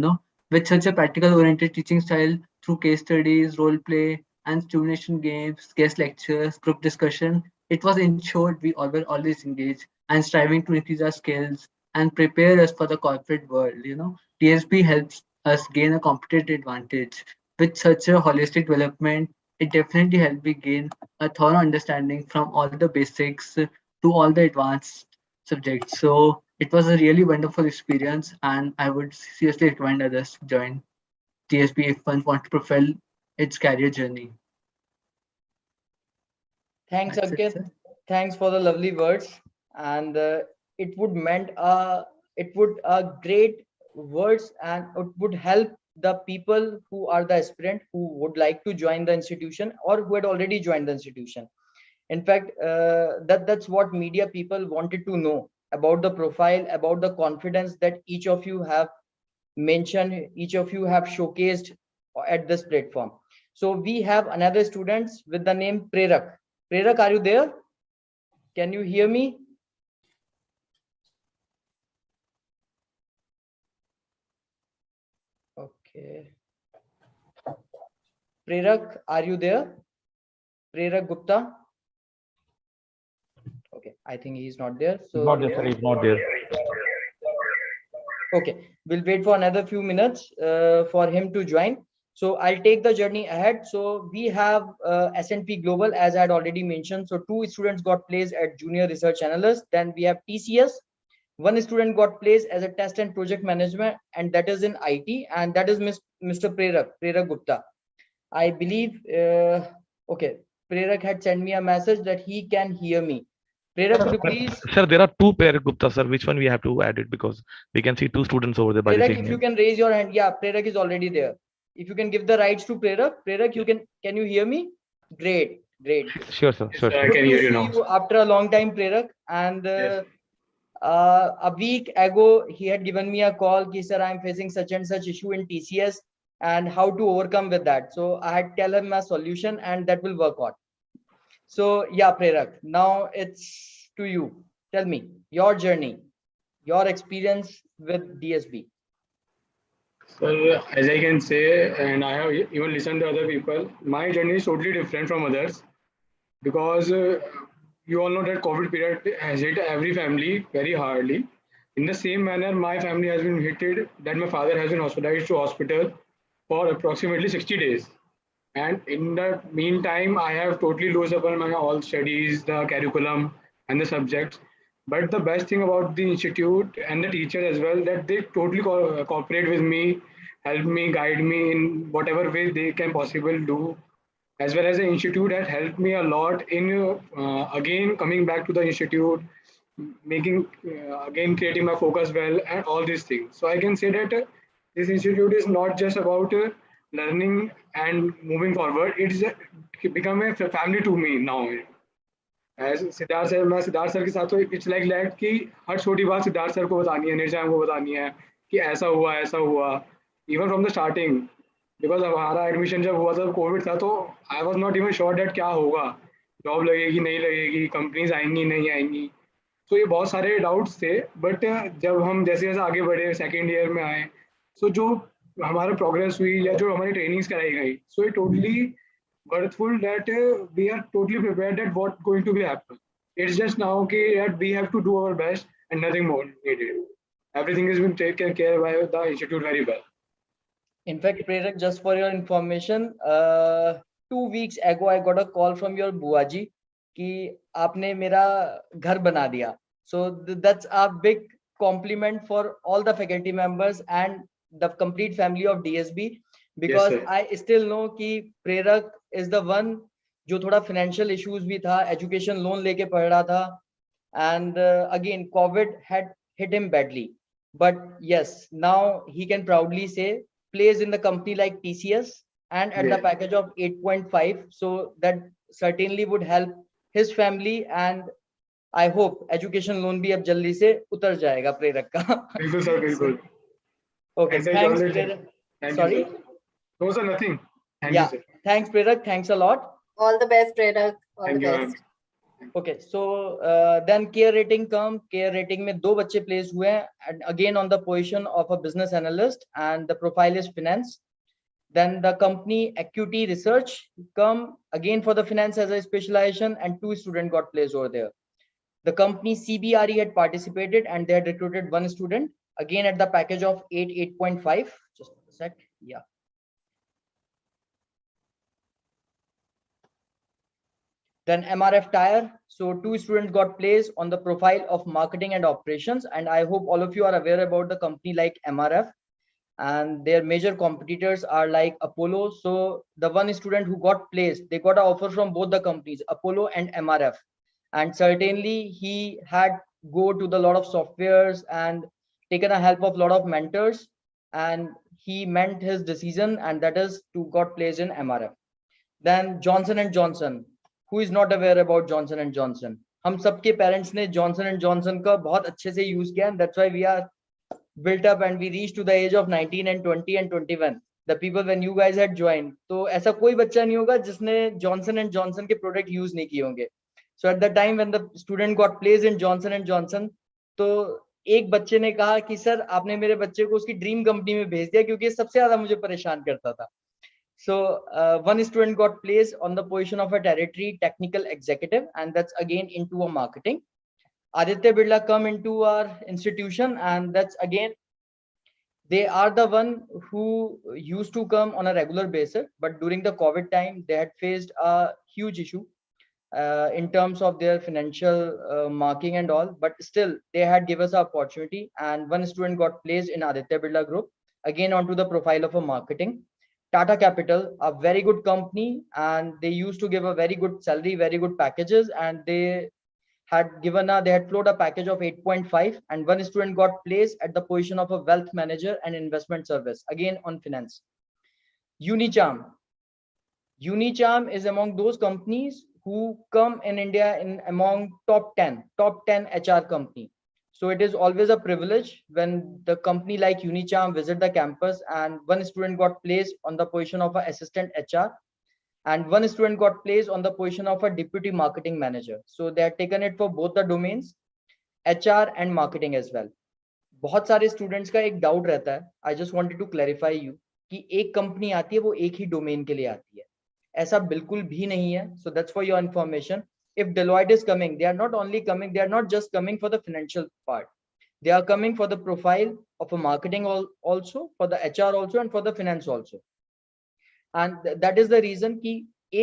With such a practical-oriented teaching style through case studies, role play, and stimulation games, guest lectures, group discussion, it was ensured we all were always engaged and striving to increase our skills and prepare us for the corporate world. TSP helps us gain a competitive advantage. With such a holistic development, it definitely helped me gain a thorough understanding from all the basics to all the advanced subjects. So it was a really wonderful experience, and I would seriously recommend others to join TSP if one want to propel its career journey. Thanks, That's it, Ankit. sir. Thanks for the lovely words. And it would meant it would great words, and it would help the people who are the aspirant who would like to join the institution or who had already joined the institution. In fact, that's what media people wanted to know about the profile, about the confidence that each of you have mentioned, each of you have showcased at this platform. So we have another students with the name Prerak. Prerak, are you there? Can you hear me? Okay. Prerak, are you there? Prerak Gupta? Okay, I think he's not there. So Not there, sir. He's not there. okay, we'll wait for another few minutes for him to join. So I'll take the journey ahead. So we have S&P Global, as I had already mentioned. So two students got placed at junior research analyst. Then we have TCS. One student got placed as a test and project management, and that is in IT, and that is Mr. Prerak Gupta. I believe, okay, Prerak had sent me a message that he can hear me. Prerak, could you please? Sir, there are two Prerak Gupta, sir. Which one we have to add it? Because we can see two students over there by the Prerak, same if name. you can raise your hand. Yeah, Prerak is already there. If you can give the rights to Prerak. Prerak, can you hear me? Great. Sure, sir. Sure. I can hear you now. After a long time, Prerak, and Yes. a week ago, he had given me a call. Ki, sir, I'm facing such and such issue in TCS and how to overcome with that. So I had tell him a solution, and that will work out. So yeah, Prerak, now it's to you. Tell me your journey, your experience with DSB. So as I can say, and I have even listened to other people, my journey is totally different from others because you all know that COVID period has hit every family very hardly. In the same manner, my family has been hit that my father has been hospitalized to hospital for approximately 60 days. And in the meantime, I have totally lost upon my all studies, the curriculum and the subjects. But the best thing about the institute and the teachers as well, that they totally cooperate with me, help me, guide me in whatever way they can possibly do. As well as the institute has helped me a lot in again coming back to the institute, making again creating my focus well and all these things. So I can say that this institute is not just about learning and moving forward. It's become a family to me now. As Siddharth sir, मैं Siddharth sir के साथ तो it's like that कि हर छोटी बात Siddharth sir को बतानी है, निर्जा को बतानी है कि ऐसा हुआ even from the starting, because हमारा एडमिशन जब हुआ था कोविड था, तो I was not even sure that क्या होगा, जॉब लगेगी नहीं लगेगी, कंपनीज आएंगी नहीं आएंगी, तो ये बहुत सारे डाउट्स थे. बट जब हम जैसे जैसे आगे बढ़े, सेकेंड ईयर में आए, सो जो हमारा प्रोग्रेस हुई या जो हमारी ट्रेनिंग्स कराई गई, so it totally worthful that we are totally prepared that what going to be happen. It's just now okay, that we have to do our best and nothing more needed. Everything has been taken care by the institute very well. In fact, Prerak, just for your information, 2 weeks ago I got a call from your buaji कि आपने मेरा घर बना दिया. So that's a big compliment for all the faculty members and the complete family of DSB, because Yes, I still know कि Prerak is the one जो थोड़ा financial issues भी था, education loan लेके पढ़ रहा था, and again COVID had hit him badly. But yes, now he can proudly say plays in the company like TCS and at the Yeah. package of 8.5. So that certainly would help his family, and I hope education loan भी अब जल्दी से उतर जाएगा प्रेरक का. बिल्कुल sir, बिल्कुल. Okay, As I thanks always- Prerak. Thank Sorry. you, sir. No, sir, nothing. Thank Yeah, you, sir. thanks Prerak. Thanks a lot. All the best, Prerak. All Thank the you, best. ma'am. Okay, so then care rating come. Care rating में 2 बच्चे place हुए हैं, and again on the position of a business analyst, and the profile is finance. Then the company Acuity Research come again for the finance as a specialization, and 2 students got placed over there. The company CBRE had participated and they had recruited 1 student again at the package of 8.5. Just a sec. Yeah. Then MRF Tire. So 2 students got placed on the profile of marketing and operations, and I hope all of you are aware about the company like MRF, and their major competitors are like Apollo. So the 1 student who got placed, they got an offer from both the companies, Apollo and MRF, and certainly he had go to the lot of softwares and taken a help of lot of mentors, and he meant his decision, and that is to got placed in MRF. Then Johnson and Johnson. Who is not aware about Johnson and Johnson? हम सबके parents ने Johnson and Johnson का बहुत अच्छे से use किया, and that's why we are built up and we reached to the age of 19 and 20 and 21. The people when you guys had joined, तो ऐसा कोई बच्चा नहीं होगा जिसने Johnson and Johnson के product use नहीं किए होंगे. So at the time when the student got placed in Johnson and Johnson, तो एक बच्चे ने कहा कि सर आपने मेरे बच्चे को उसकी ड्रीम कंपनी में भेज दिया क्योंकि सबसे ज्यादा मुझे परेशान करता था. So 1 student got placed on the position of a territory technical executive, and that's again into a marketing. Aditya Birla come into our institution, and that's again, they are the one who used to come on a regular basis, but during the COVID time, they had faced a huge issue in terms of their financial marking and all, but still they had given us an opportunity, and 1 student got placed in Aditya Birla Group, again onto the profile of a marketing. Tata Capital, a very good company, and they used to give a very good salary, very good packages, and they had flowed a package of 8.5, and 1 student got placed at the position of a wealth manager and investment service, again on finance. Unicharm. Unicharm is among those companies who come in India in among top 10 HR company. So it is always a privilege when the company like Unicharm visit the campus, and 1 student got placed on the position of an assistant HR, and 1 student got placed on the position of a deputy marketing manager. So they had taken it for both the domains, HR and marketing as well. बहुत सारे students का एक doubt रहता है, I just wanted to clarify you कि एक company आती है वो एक ही डोमेन के लिए आती है, ऐसा बिल्कुल भी नहीं है. So that's for your information. If Deloitte is coming, they are not only coming, they are not just coming for the financial part. They are coming for the profile of a marketing also, for the HR also, and for the finance also. And that is the reason कि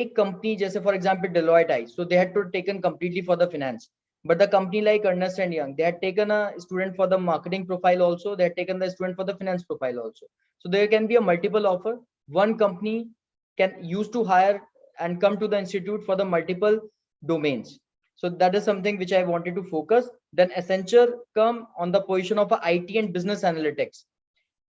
एक company जैसे for example Deloitte I, so they had to taken completely for the finance. But the company like Ernst & Young, they had taken a student for the marketing profile also, they had taken the student for the finance profile also. So there can be a multiple offer. One company can use to hire and come to the institute for the multiple domains. So that is something which I wanted to focus. Then Accenture come on the position of a IT and business analytics.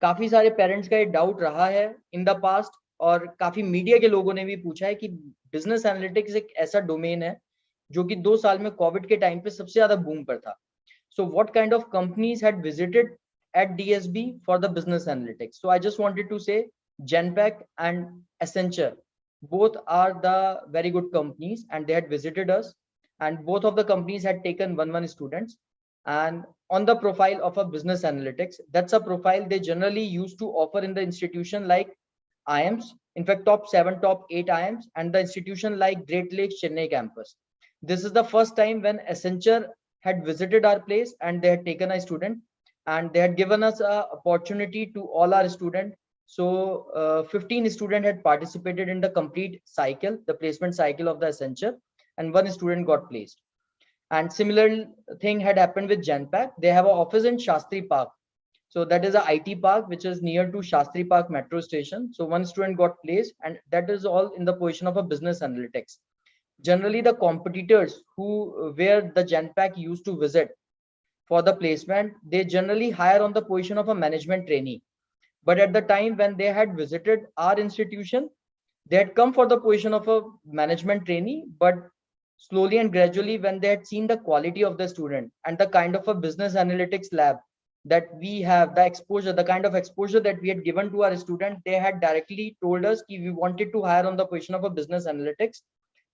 काफी सारे parents का ये doubt रहा है in the past, और काफी media के लोगों ने भी पूछा है कि बिजनेस एनालिटिक्स एक ऐसा डोमेन है जो कि 2 साल में कोविड के टाइम पे सबसे ज्यादा बूम पर था. So what kind of companies had visited at DSB for the business analytics? So I just wanted to say Genpact and Accenture, both are the very good companies, and they had visited us, and both of the companies had taken one students. And on the profile of a business analytics, that's a profile they generally used to offer in the institution like IIMs, in fact, top 7, top 8 IIMs, and the institution like Great Lakes Chennai campus. This is the first time when Accenture had visited our place and they had taken a student and they had given us a opportunity to all our students. So 15 students had participated in the complete cycle, the placement cycle of the Accenture, and 1 student got placed. And similar thing had happened with Genpact. They have an office in Shastri Park. So that is a IT park which is near to Shastri Park metro station. So 1 student got placed, and that is all in the position of a business analytics. Generally, the competitors where the Genpact used to visit for the placement, they generally hire on the position of a management trainee. But at the time when they had visited our institution, they had come for the position of a management trainee, but slowly and gradually, when they had seen the quality of the student and the kind of a business analytics lab that we have, the exposure, the kind of exposure that we had given to our student, they had directly told us we wanted to hire on the position of a business analytics,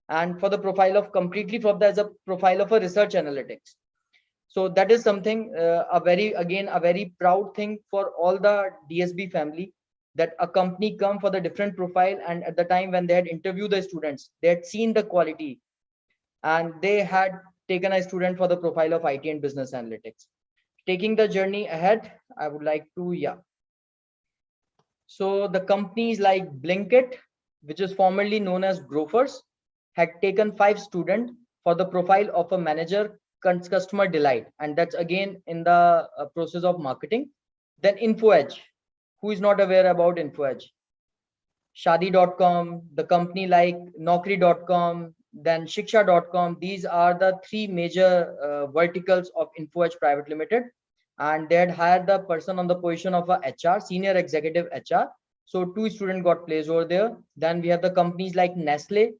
and for the profile of completely from the as a profile of a research analytics. So that is something a very proud thing for all the DSB family, that a company come for the different profile, and at the time when they had interviewed the students, they had seen the quality and they had taken a student for the profile of IT and business analytics. Taking the journey ahead, I would like to, So the companies like Blinkit, which is formerly known as Grofers, had taken 5 students for the profile of a manager customer delight, and that's again in the process of marketing. Then InfoEdge, who is not aware about InfoEdge? Shadi.com, the company like Naukri.com, then Shiksha.com. These are the 3 major verticals of InfoEdge Private Limited, and they had hired the person on the position of a HR, senior executive HR. So 2 students got placed over there. Then we have the companies like Nestle.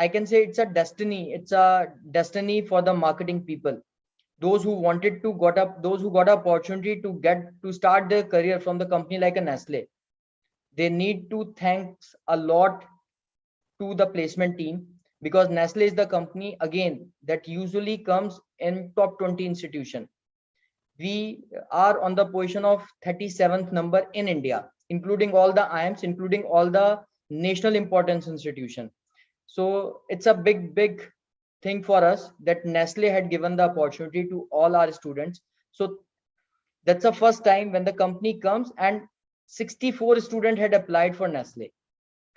I can say it's a destiny. It's a destiny for the marketing people. Those who wanted to those who got an opportunity to start their career from the company like a Nestle, they need to thanks a lot to the placement team, because Nestle is the company again that usually comes in top 20 institution. We are on the position of 37th number in India, including all the IIMs, including all the national importance institution. So it's a big thing for us that Nestle had given the opportunity to all our students. So that's the first time when the company comes, and 64 students had applied for Nestle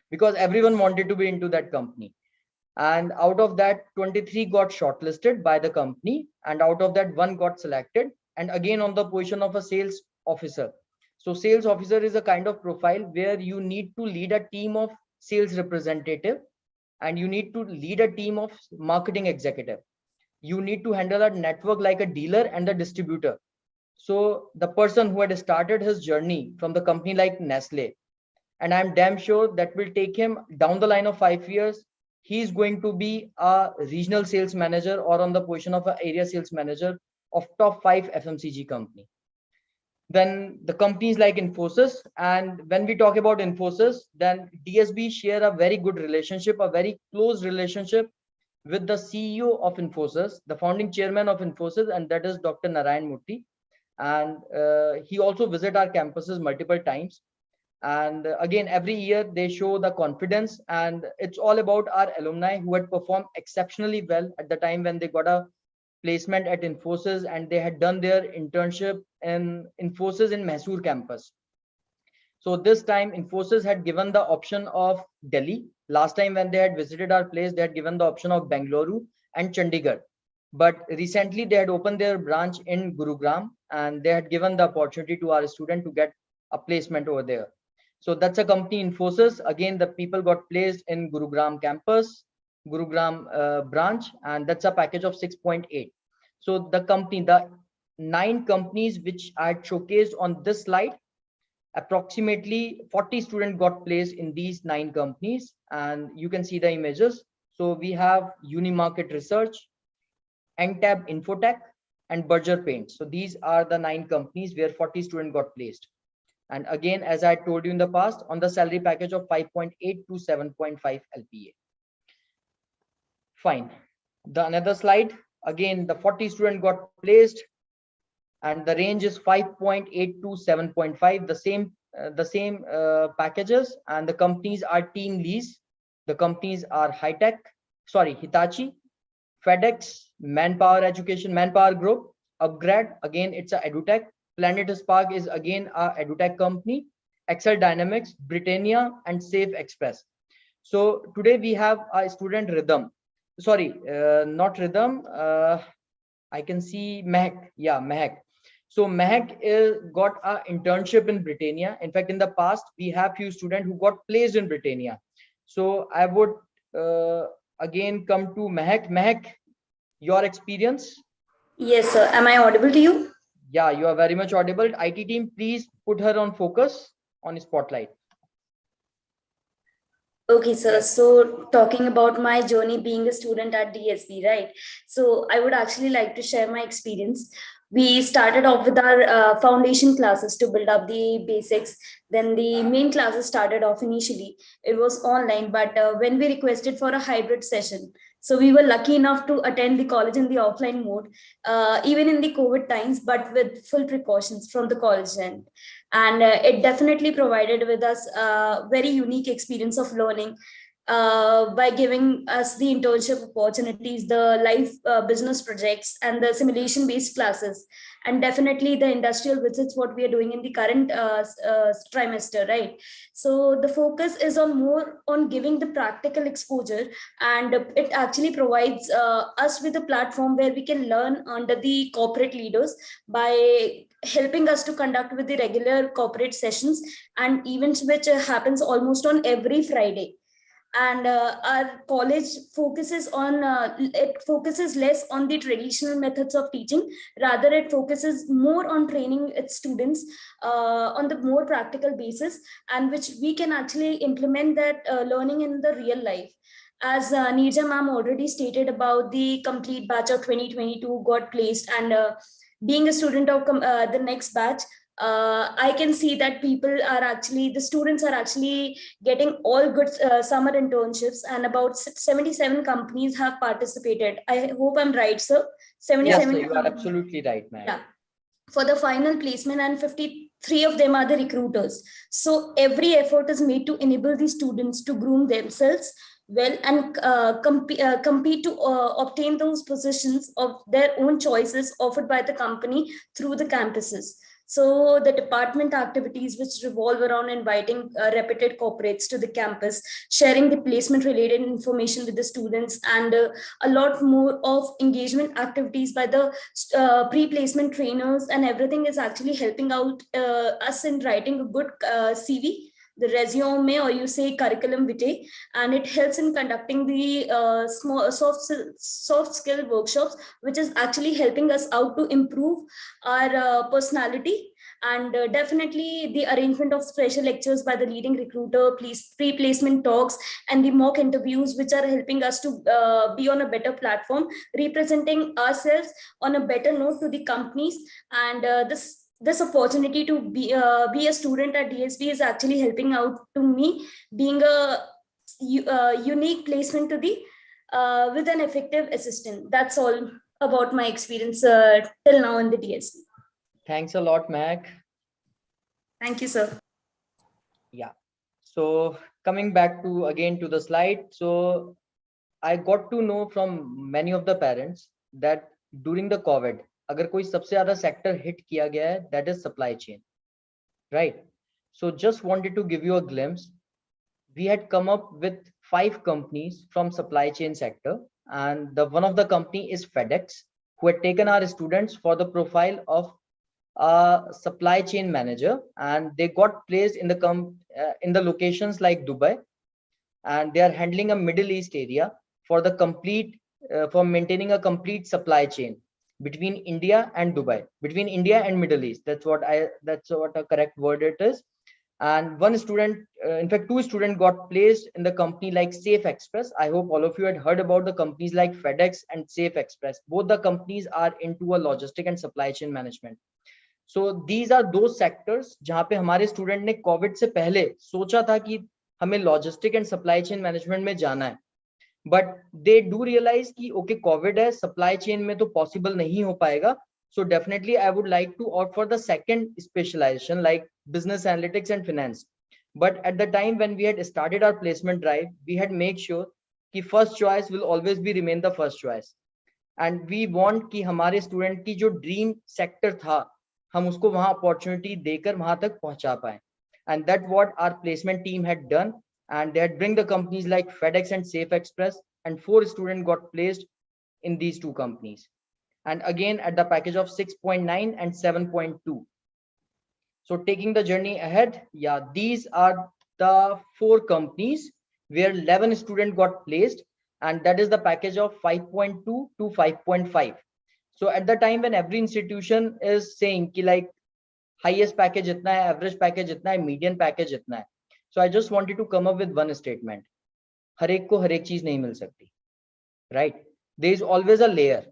because everyone wanted to be into that company. And out of that, 23 got shortlisted by the company, and out of that, 1 got selected, and again on the position of a sales officer. So sales officer is a kind of profile where you need to lead a team of sales representative, and you need to lead a team of marketing executive. You need to handle a network like a dealer and a distributor. So the person who had started his journey from the company like Nestle, and I'm damn sure that will take him down the line of 5 years, he's going to be a regional sales manager or on the position of an area sales manager of top 5 FMCG company. Then the companies like Infosys, and when we talk about Infosys, then DSB share a very good relationship, a very close relationship with the CEO of Infosys, the founding chairman of Infosys, and that is Dr. Narayan Murthy. And he also visit our campuses multiple times. And again, every year they show the confidence, and it's all about our alumni who had performed exceptionally well at the time when they got a placement at Infosys, and they had done their internship in Infosys in Mysore campus. So this time Infosys had given the option of Delhi. Last time when they had visited our place, they had given the option of Bengaluru and Chandigarh. But recently they had opened their branch in Gurugram, and they had given the opportunity to our student to get a placement over there. So that's a company, Infosys. Again, the people got placed in Gurugram campus, Gurugram branch, and that's a package of 6.8. So the company, the 9 companies which I had showcased on this slide, approximately 40 students got placed in these 9 companies, and you can see the images. So we have Unimarket Research, Engtab Infotech, and Berger Paints. So these are the 9 companies where 40 students got placed. And again, as I told you in the past, on the salary package of 5.8 to 7.5 LPA. Fine. The another slide, again the 40 student got placed, and the range is 5.8 to 7.5, the same packages, and the companies are Team Lease, the companies are Hitachi, FedEx, Manpower Group, Upgrade, again it's a EduTech, Planet Spark is again a EduTech company, Excel Dynamics, Britannia, and Safe Express. So today we have a student Rhythm, not Rhythm, I can see Mehak, yeah, Mehak. So Mehak got an internship in Britannia. In fact, in the past, we have few students who got placed in Britannia. So I would again come to Mehak. Mehak, your experience? Yes, sir. Am I audible to you? Yeah, you are very much audible. IT team, please put her on focus, on spotlight. Okay, sir. So talking about my journey being a student at DSB, right? So I would actually like to share my experience. We started off with our foundation classes to build up the basics. Then the main classes started off initially. It was online, but when we requested for a hybrid session, so we were lucky enough to attend the college in the offline mode, even in the COVID times, but with full precautions from the college end. And it definitely provided with us a very unique experience of learning by giving us the internship opportunities, the live business projects, and the simulation based classes, and definitely the industrial visits, what we are doing in the current trimester, right? So the focus is on more on giving the practical exposure, and it actually provides us with a platform where we can learn under the corporate leaders by helping us to conduct with the regular corporate sessions and events, which happens almost on every Friday. And our college focuses on it focuses less on the traditional methods of teaching, rather it focuses more on training its students on the more practical basis, and which we can actually implement that learning in the real life. As Neerja ma'am already stated about the complete batch of 2022 got placed, and being a student of the next batch, I can see that the students are actually getting all good summer internships, and about 77 companies have participated. I hope I'm right, sir. 77. Yes, sir, you are absolutely right, ma'am. Yeah. For the final placement, and 53 of them are the recruiters. So every effort is made to enable the students to groom themselves well and compete to obtain those positions of their own choices offered by the company through the campuses. So the department activities, which revolve around inviting reputed corporates to the campus, sharing the placement related information with the students, and a lot more of engagement activities by the pre-placement trainers, and everything is actually helping out us in writing a good CV, the resume, or you say curriculum vitae, and it helps in conducting the small soft skill workshops, which is actually helping us out to improve our personality. And definitely the arrangement of special lectures by the leading recruiter, pre-placement talks, and the mock interviews, which are helping us to be on a better platform, representing ourselves on a better note to the companies. And this opportunity to be a student at DSB is actually helping out to me, being a unique placement to the with an effective assistant. That's all about my experience till now in the DSB. Thanks a lot, Mac. Thank you, sir. Yeah. So coming back to again to the slide. So I got to know from many of the parents that during the COVID, अगर कोई सबसे ज़्यादा sector hit किया गया है, that is supply chain, right? So just wanted to give you a glimpse. We had come up with 5 companies from supply chain sector, and one of the company is FedEx, who had taken our students for the profile of a supply chain manager, and they got placed in the locations like Dubai, and they are handling a Middle East area for the complete for maintaining a complete supply chain between India and Dubai, between India and Middle East. That's what a correct word it is. And one student, in fact, 2 students got placed in the company like Safe Express. I hope all of you had heard about the companies like FedEx and Safe Express. Both the companies are into a logistic and supply chain management. So these are those sectors जहाँ पे हमारे student ने COVID से पहले सोचा था कि हमें logistic and supply chain management में जाना है. but they do realize कि okay COVID है, supply chain में तो possible नहीं हो पाएगा. So definitely I would like to opt for the second specialization like business analytics and finance. But at the time when we had started our placement drive, we had made sure कि first choice will always be remain the first choice. And we want कि हमारे student की जो dream sector था, हम उसको वहाँ opportunity देकर वहाँ तक पहुँचा पाए. And that what our placement team had done. And they had bring the companies like FedEx and Safe Express, and 4 students got placed in these 2 companies. And again at the package of 6.9 and 7.2. So taking the journey ahead, yeah, these are the 4 companies where 11 students got placed, and that is the package of 5.2 to 5.5. So at the time when every institution is saying ki like highest package itna hai, average package itna hai, median package itna hai. So I just wanted to come up with one statement. हर एक को हर एक चीज नहीं मिल सकती, right? There is always a layer.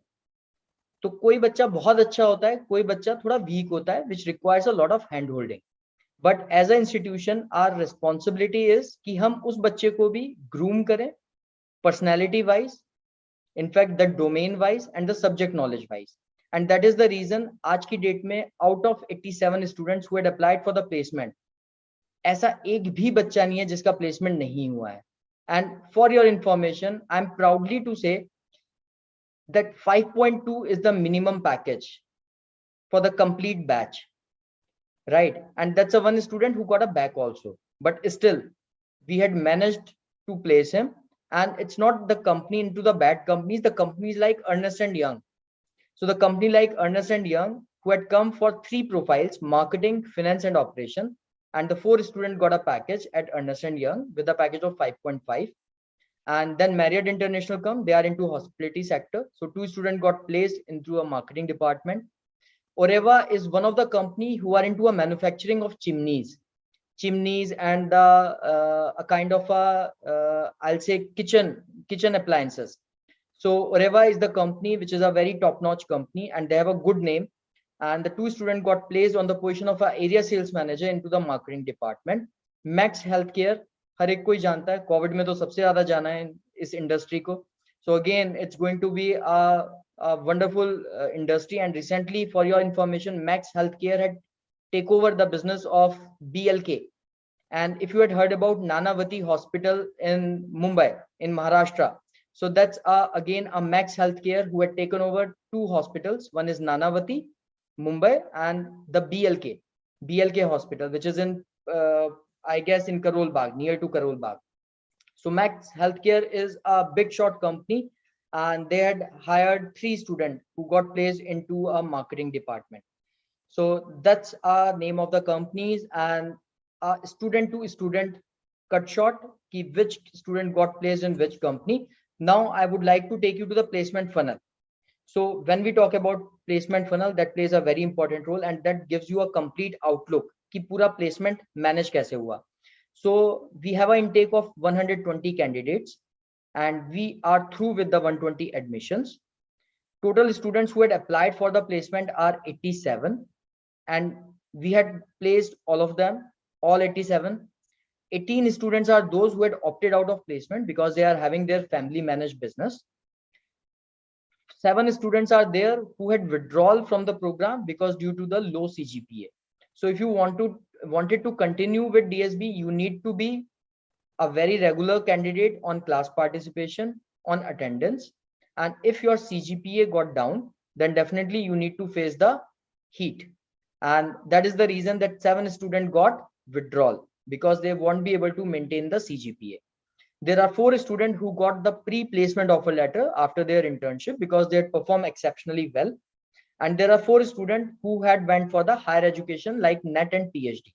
तो कोई बच्चा बहुत अच्छा होता है, कोई बच्चा थोड़ा weak होता है, which requires a lot of hand holding. But as an institution, our responsibility is कि हम उस बच्चे को भी groom करें, personality wise, in fact the domain wise and the subject knowledge wise. And that is the reason आज की date में out of 87 students who had applied for the placement, ऐसा एक भी बच्चा नहीं है जिसका प्लेसमेंट नहीं हुआ है. And for your information, I'm proudly to say that 5.2 is the minimum package for the complete batch, right? And that's a one student who got a back also, but still we had managed to place him. And it's not the company into the bad companies, the companies like Ernst & Young. So the company like Ernst & Young, who had come for 3 profiles, marketing, finance and operation, and the 4 students got a package at Ernst & Young with a package of 5.5. And then Marriott International come, they are into hospitality sector. So 2 students got placed into a marketing department. Oreva is one of the company who are into a manufacturing of chimneys and a kind of a I'll say kitchen appliances. So Oreva is the company which is a very top-notch company, and they have a good name. And the 2 students got placed on the position of an area sales manager into the marketing department. Max Healthcare, हर एक कोई जानता है, Covid में तो सबसे ज्यादा जाना है इस इंडस्ट्री को. So again, it's going to be a wonderful industry. And recently, for your information, Max Healthcare had take over the business of BLK. And if you had heard about Nanavati Hospital in Mumbai, in Maharashtra, so that's again a Max Healthcare who had taken over 2 hospitals. One is Nanavati, Mumbai, and the BLK Hospital, which is in I guess in Karol Bagh, near to Karol Bagh. So Max Healthcare is a big shot company, and they had hired 3 students who got placed into a marketing department. So that's our name of the companies, and student to student cut short ki which student got placed in which company. Now I would like to take you to the placement funnel. So when we talk about placement funnel, that plays a very important role, and that gives you a complete outlook कि पूरा placement manage कैसे हुआ. So we have an intake of 120 candidates, and we are through with the 120 admissions. Total students who had applied for the placement are 87, and we had placed all of them, all 87. 18 students are those who had opted out of placement because they are having their family managed business. 7 students are there who had withdrawal from the program because due to the low CGPA. So if you wanted to continue with DSB, you need to be a very regular candidate on class participation, on attendance. And if your CGPA got down, then definitely you need to face the heat. And that is the reason that 7 students got withdrawal, because they won't be able to maintain the CGPA. There are 4 students who got the pre-placement offer letter after their internship because they had performed exceptionally well. And there are 4 students who had went for the higher education like NET and PhD.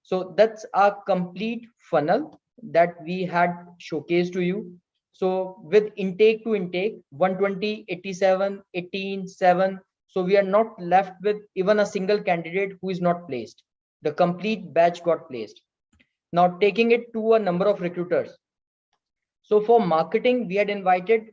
So that's a complete funnel that we had showcased to you. So with intake to intake, 120, 87, 18, 7. So we are not left with even a single candidate who is not placed. The complete batch got placed. Now taking it to a number of recruiters. So for marketing, we had invited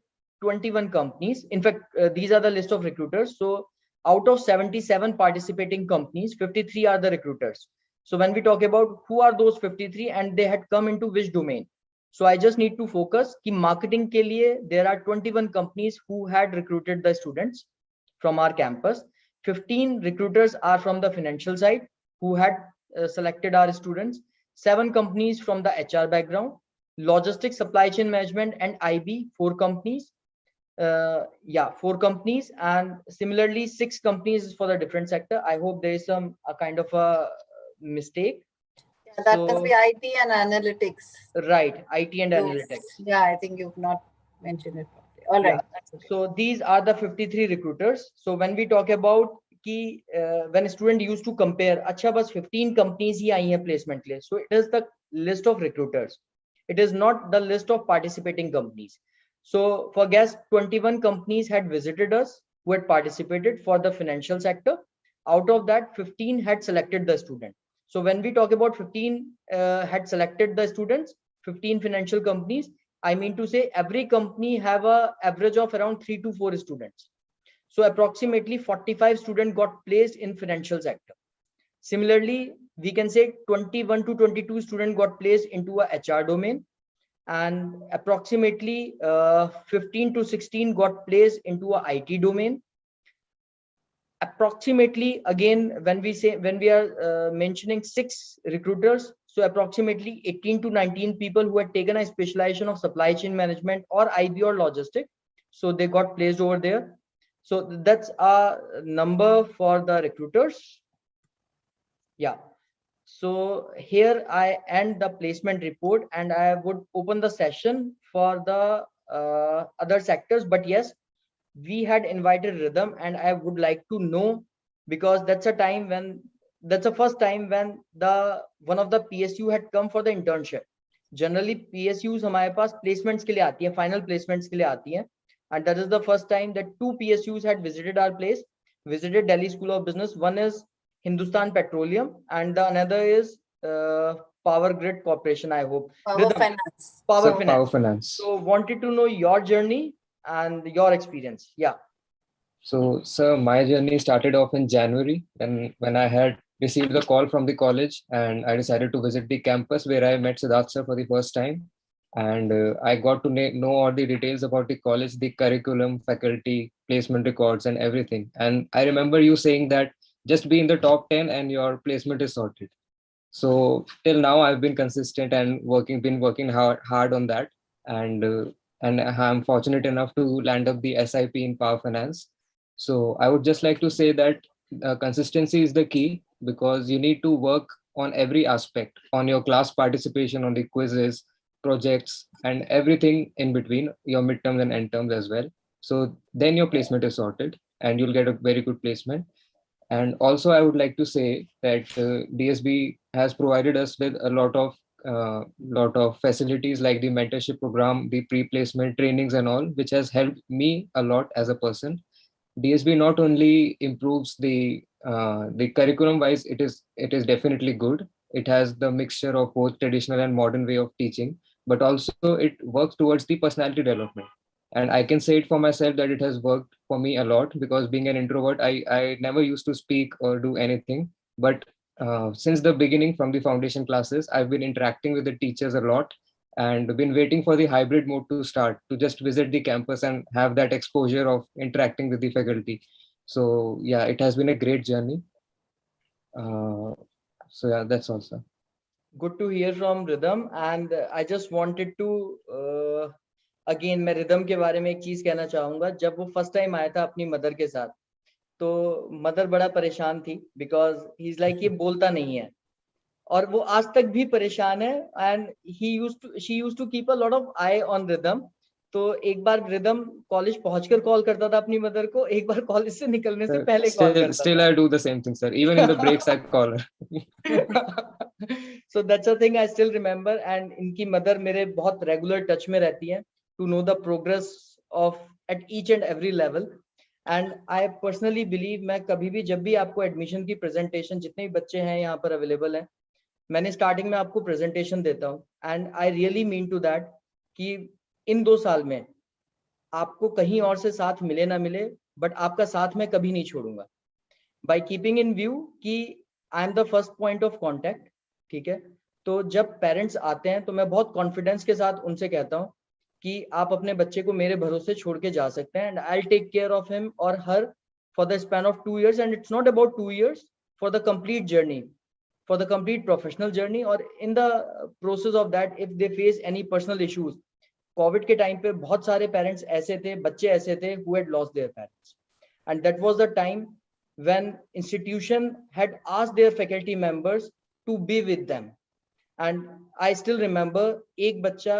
21 companies. In fact, these are the list of recruiters. So out of 77 participating companies, 53 are the recruiters. So when we talk about who are those 53 and they had come into which domain. So I just need to focus कि marketing के लिए there are 21 companies who had recruited the students from our campus. 15 recruiters are from the financial side who had selected our students. 7 companies from the HR background, logistics, supply chain management, and IB, 4 companies. 4 companies, and similarly 6 companies for the different sector. I hope there is some a kind of a mistake. Yeah, that must be IT and analytics. Right, IT and analytics. Yeah, I think you've not mentioned it properly. All right. Yeah. So these are the 53 recruiters. So when we talk about कि when a student used to compare, अच्छा बस 15 companies ही आई हैं placement के लिए. So it is the list of recruiters. It is not the list of participating companies. So for guess 21 companies had visited us who had participated for the financial sector. Out of that, 15 had selected the student. So when we talk about 15 had selected the students, 15 financial companies, I mean to say every company have a average of around 3 to 4 students. So approximately 45 students got placed in financial sector. Similarly, we can say 21 to 22 students got placed into a HR domain, and approximately 15 to 16 got placed into a IT domain. Approximately, again, when we are mentioning 6 recruiters, so approximately 18 to 19 people who had taken a specialization of supply chain management or IB or logistic, so they got placed over there. So that's a number for the recruiters. Yeah. So here I end the placement report, and I would open the session for the other sectors. But yes, we had invited Rhythm, and I would like to know, because that's the first time when one of the PSU had come for the internship. Generally PSUs हमारे पास placements के लिए आती हैं, final placements के लिए आती हैं, and that is the first time that 2 PSUs had visited our place, visited Delhi School of Business. One is Hindustan Petroleum, and the another is Power Grid Corporation, I hope. Power Finance. Power Finance. So wanted to know your journey and your experience. Yeah. So, sir, my journey started off in January when I had received the call from the college, and I decided to visit the campus where I met Siddharth sir for the first time. And I got to know all the details about the college, the curriculum, faculty, placement records, and everything. And I remember you saying that just be in the top 10 and your placement is sorted. So till now I've been consistent and been working hard on that. And I'm fortunate enough to land up the SIP in Power Finance. So I would just like to say that consistency is the key, because you need to work on every aspect, on your class participation, on the quizzes, projects, and everything in between, your midterms and end terms as well. So then your placement is sorted and you'll get a very good placement. And also I would like to say that DSB has provided us with a lot of facilities like the mentorship program, the pre-placement trainings and all, which has helped me a lot as a person. DSB not only improves the curriculum wise, it is definitely good. It has the mixture of both traditional and modern way of teaching, but also it works towards the personality development. And I can say it for myself that it has worked for me a lot, because being an introvert, I never used to speak or do anything. But since the beginning, from the foundation classes, I've been interacting with the teachers a lot, and been waiting for the hybrid mode to start, to just visit the campus and have that exposure of interacting with the faculty. So yeah, it has been a great journey. So yeah, that's all, sir. Good to hear from Rhythm, and I just wanted to again मैं rhythm के बारे में एक चीज कहना चाहूंगा. जब वो फर्स्ट टाइम आया था अपनी मदर के साथ, तो मदर बड़ा परेशान थी, बिकॉज ही इज लाइक ये बोलता नहीं है, और वो आज तक भी परेशान है. And she used to keep a lot of eye on Rhythm. तो एक बार रिदम कॉलेज पहुंचकर कॉल करता था अपनी मदर को, एक बार कॉलेज से निकलने से पहले कॉल करता था. Still I do the same thing, sir. Even in the breaks I call her. So that's a thing I still remember. And इनकी मदर मेरे बहुत रेगुलर टच में रहती हैं, to know the progress of at each and every level. And I personally believe, मैं कभी भी जब भी आपको एडमिशन की प्रेजेंटेशन, जितने भी बच्चे हैं यहाँ पर अवेलेबल हैं, मैंने स्टार्टिंग में आपको प्रेजेंटेशन देता हूँ. And I really mean to that कि इन 2 साल में आपको कहीं और से साथ मिले ना मिले, बट आपका साथ मैं कभी नहीं छोड़ूंगा, बाय कीपिंग इन व्यू कि I am the first point of contact. ठीक है, तो जब पेरेंट्स आते हैं तो मैं बहुत कॉन्फिडेंस के साथ उनसे कहता हूँ कि आप अपने बच्चे को मेरे भरोसे छोड़ के जा सकते हैं, and I will take care of him और her for the span of 2 years, and it's not about 2 years, for the complete journey, for the complete professional journey, or in the process of that if they face any personal issues. Covid के time पे बहुत सारे parents ऐसे थे, बच्चे ऐसे थे who had lost their parents, and that was the time when institution had asked their faculty members to be with them. And I still remember एक बच्चा,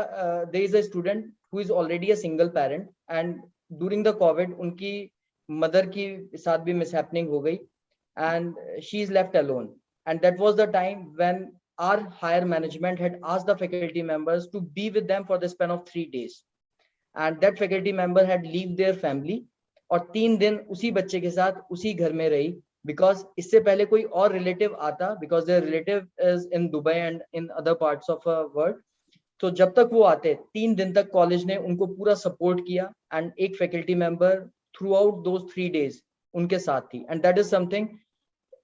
there is a student who is already a single parent, and during the COVID उनकी mother की साथ भी mishappening हो गई, and she is left alone. And that was the time when our higher management had asked the faculty members to be with them for the span of 3 days, and that faculty member had leave their family और 3 दिन उसी बच्चे के साथ उसी घर में रही, because इससे पहले कोई और रिलेटिव आता, because their relative is in Dubai and in other parts of the world. तो जब तक वो आते 3 दिन तक कॉलेज ने उनको पूरा सपोर्ट किया, एंड एक faculty member through out those 3 days उनके साथ थी, and that is something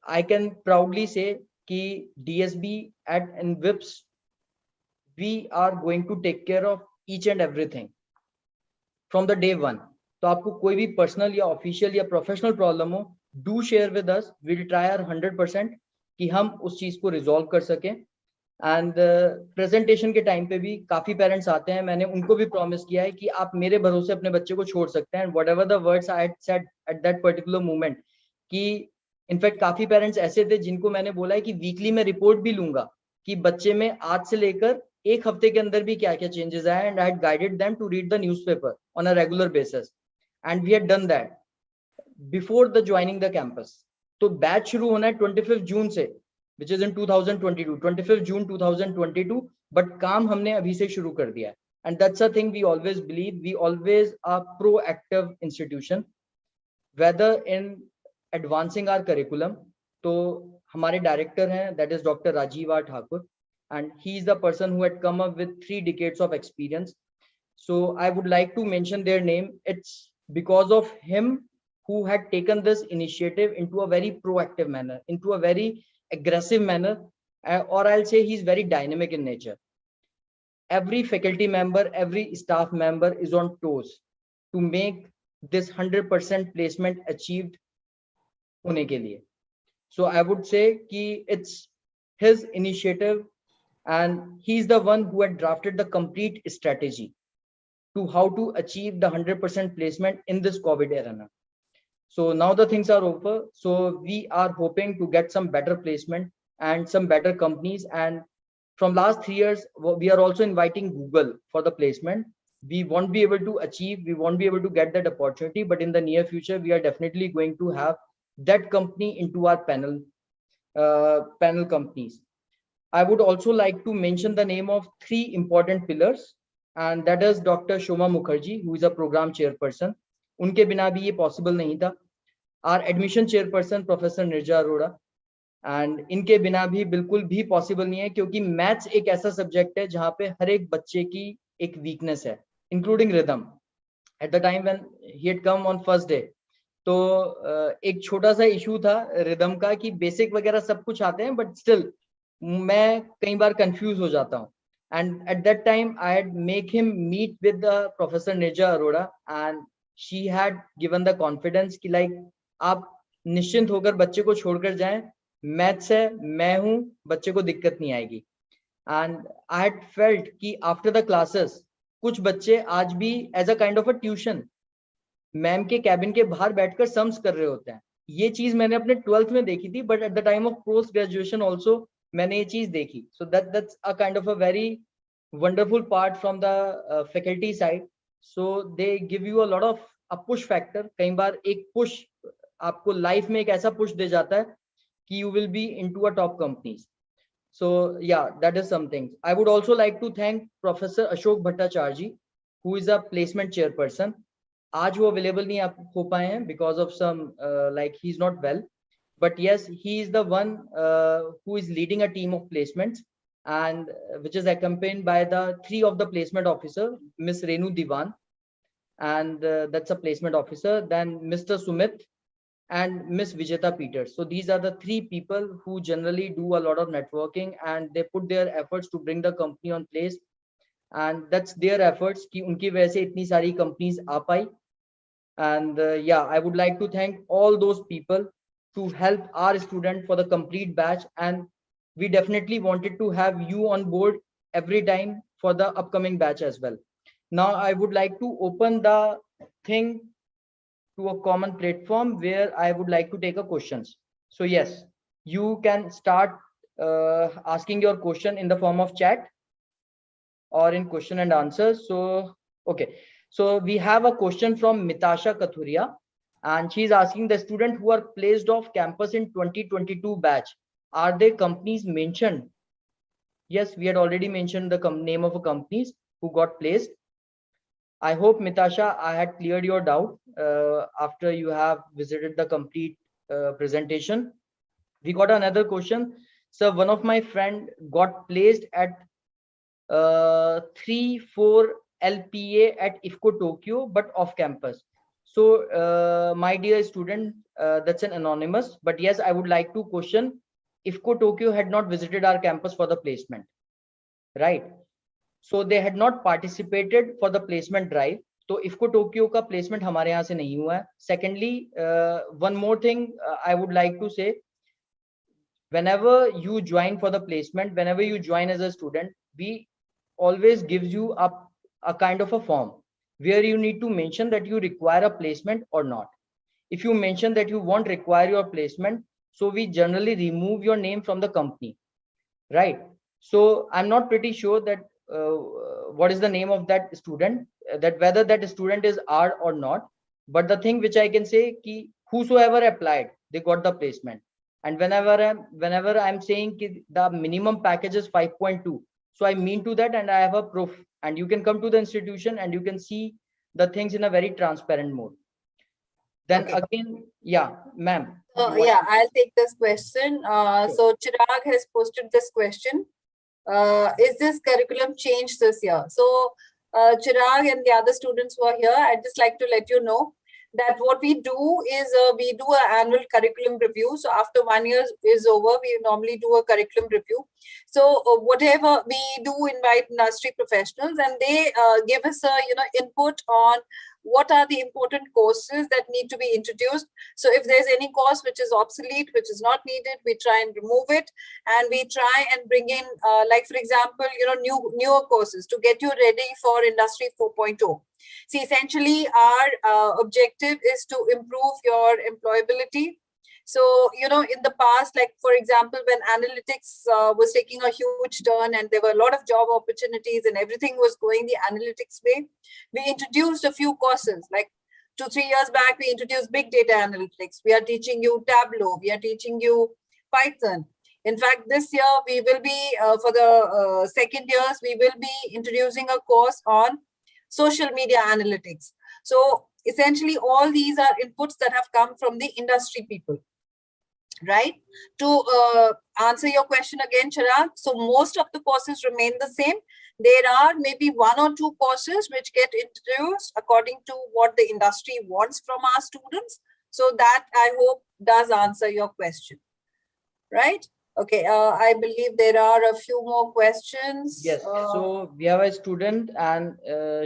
I can proudly से कि DSB at in WIPS we are going to take care of each and everything from the day one. तो आपको कोई भी personal या ऑफिशियल या प्रोफेशनल प्रॉब्लम हो, do share with us, we will try our 100% कि हम उस चीज को रिजॉल्व कर सकें. एंड प्रेजेंटेशन के टाइम पे भी काफी पेरेंट्स आते हैं, मैंने उनको भी प्रॉमिस किया है कि आप मेरे भरोसे अपने बच्चे को छोड़ सकते हैं, whatever the words I had said at that particular moment. कि इनफैक्ट काफी पेरेंट्स ऐसे थे जिनको मैंने बोला है कि वीकली मैं रिपोर्ट भी लूंगा कि बच्चे में आज से लेकर एक हफ्ते के अंदर भी क्या क्या चेंजेस आए, and I had guided them to read the newspaper on a regular basis, and we had done that before the joining the campus. तो बैच शुरू होना है 25 जून से, which is in 2022, 25 June 2022, but काम हमने अभी से शुरू कर दिया है, and that's a thing we always believe. We always are proactive institution, whether in advancing our curriculum. तो हमारे डायरेक्टर हैं, that is Dr. Rajiv R. Thakur, and he is the person who had come up with 3 decades of experience. So I would like to mention their name. It's because of him who had taken this initiative into a very proactive manner, into a very aggressive manner, or I'll say he's very dynamic in nature. Every faculty member, every staff member is on toes to make this 100% placement achieved होने के लिए. So I would say कि it's his initiative, and he's the one who had drafted the complete strategy to how to achieve the 100% placement in this COVID era. So now the things are over. So we are hoping to get some better placement and some better companies. And from last 3 years, we are also inviting Google for the placement. We won't be able to achieve, we won't be able to get that opportunity, but in the near future, we are definitely going to have that company into our panel companies. I would also like to mention the name of 3 important pillars, and that is Dr. Shoma Mukherjee, who is a program chairperson. उनके बिना भी ये possible नहीं था. Our admission chairperson professor Neerja Arora, and इनके बिना भी बिल्कुल भी पॉसिबल नहीं है, क्योंकि मैथ्स एक ऐसा सब्जेक्ट है जहाँ पे हर एक बच्चे की एक वीकनेस है, including rhythm. At the time when he had come on first day, तो एक छोटा सा इशू था रिदम का कि बेसिक वगैरह सब कुछ आते हैं, बट स्टिल मैं कई बार कंफ्यूज हो जाता हूँ. And at that time I had make him meet with the professor Neerja Arora, and she had given the confidence कि like आप निश्चिंत होकर बच्चे को छोड़कर जाएं, मैथ्स है, मैं हूं, बच्चे को दिक्कत नहीं आएगी. and I had felt कि after the classes कुछ बच्चे आज भी as a kind of a tuition ma'am के कैबिन के बाहर बैठकर सम्स कर रहे होते हैं. ये चीज मैंने अपने 12th में देखी थी, but at the time of post graduation also मैंने ये चीज देखी. so that's a kind of a very wonderful part from the faculty side. So they give you a lot of a push factor. कई बार एक push आपको life में एक ऐसा push दे जाता है कि you will be into a top companies. So yeah, that is something. I would also like to thank Professor Ashok Bhattacharya, who is a placement chairperson. आज वो available नहीं हो पाए हैं because of some like he's not well. But yes, he is the one who is leading a team of placements, and which is accompanied by the 3 of the placement officer, Miss Renu Diwan, and that's a placement officer. Then Mr. Sumit, and Miss Vijeta Peters. So these are the three people who generally do a lot of networking, and they put their efforts to bring the company on place. And that's their efforts कि उनकी वजह से इतनी सारी companies uh pi. And yeah, I would like to thank all those people to help our student for the complete batch. And we definitely wanted to have you on board every time for the upcoming batch as well. Now I would like to open the thing to a common platform where I would like to take a questions. So yes, you can start asking your question in the form of chat or in question and answer. So okay, so we have a question from Mitasha Kathuria, and she's asking the student who are placed off campus in 2022 batch, are there companies mentioned? Yes, we had already mentioned the name of a companies who got placed. I hope, Mitasha, I had cleared your doubt after you have visited the complete presentation. We got another question. So one of my friend got placed at 3-4 LPA at IFCO Tokyo, but off campus. So my dear student, that's an anonymous, but yes, I would like to question, IFCO Tokyo had not visited our campus for the placement, right? So they had not participated for the placement drive. So IFCO Tokyo ka placement हमारे यहाँ से नहीं हुआ है. Secondly, one more thing I would like to say, whenever you join for the placement, whenever you join as a student, we always gives you a kind of a form where you need to mention that you require a placement or not. If you mention that you won't require your placement, so we generally remove your name from the company, right? So I'm not pretty sure that what is the name of that student, that whether that student is R or not. But the thing which I can say ki whosoever applied, they got the placement. And whenever I'm saying ki the minimum package is 5.2, so I mean to that, and I have a proof, and you can come to the institution and you can see the things in a very transparent mode. Then Okay. again, yeah, ma'am. Yeah, I'll take this question. So Chirag has posted this question. Is this curriculum changed this year? So Chirag and the other students who are here, I'd just like to let you know that what we do is we do an annual curriculum review. So after 1 year is over, we normally do a curriculum review. So whatever we do, invite industry professionals, and they give us a input on what are the important courses that need to be introduced. So if there's any course which is obsolete, which is not needed, we try and remove it, and we try and bring in, like for example, newer courses to get you ready for Industry 4.0. See, essentially, our objective is to improve your employability. So, in the past, like, for example, when analytics was taking a huge turn and there were a lot of job opportunities and everything was going the analytics way, we introduced a few courses. Like 2-3 years back, we introduced big data analytics. We are teaching you Tableau. We are teaching you Python. In fact, this year, we will be, for the second years, we will be introducing a course on social media analytics. So essentially, all these are inputs that have come from the industry people, right? To answer your question again, Chirag, so most of the courses remain the same. There are maybe 1 or 2 courses which get introduced according to what the industry wants from our students. So that, I hope, does answer your question, right? Okay, I believe there are a few more questions. Yes, so we have a student and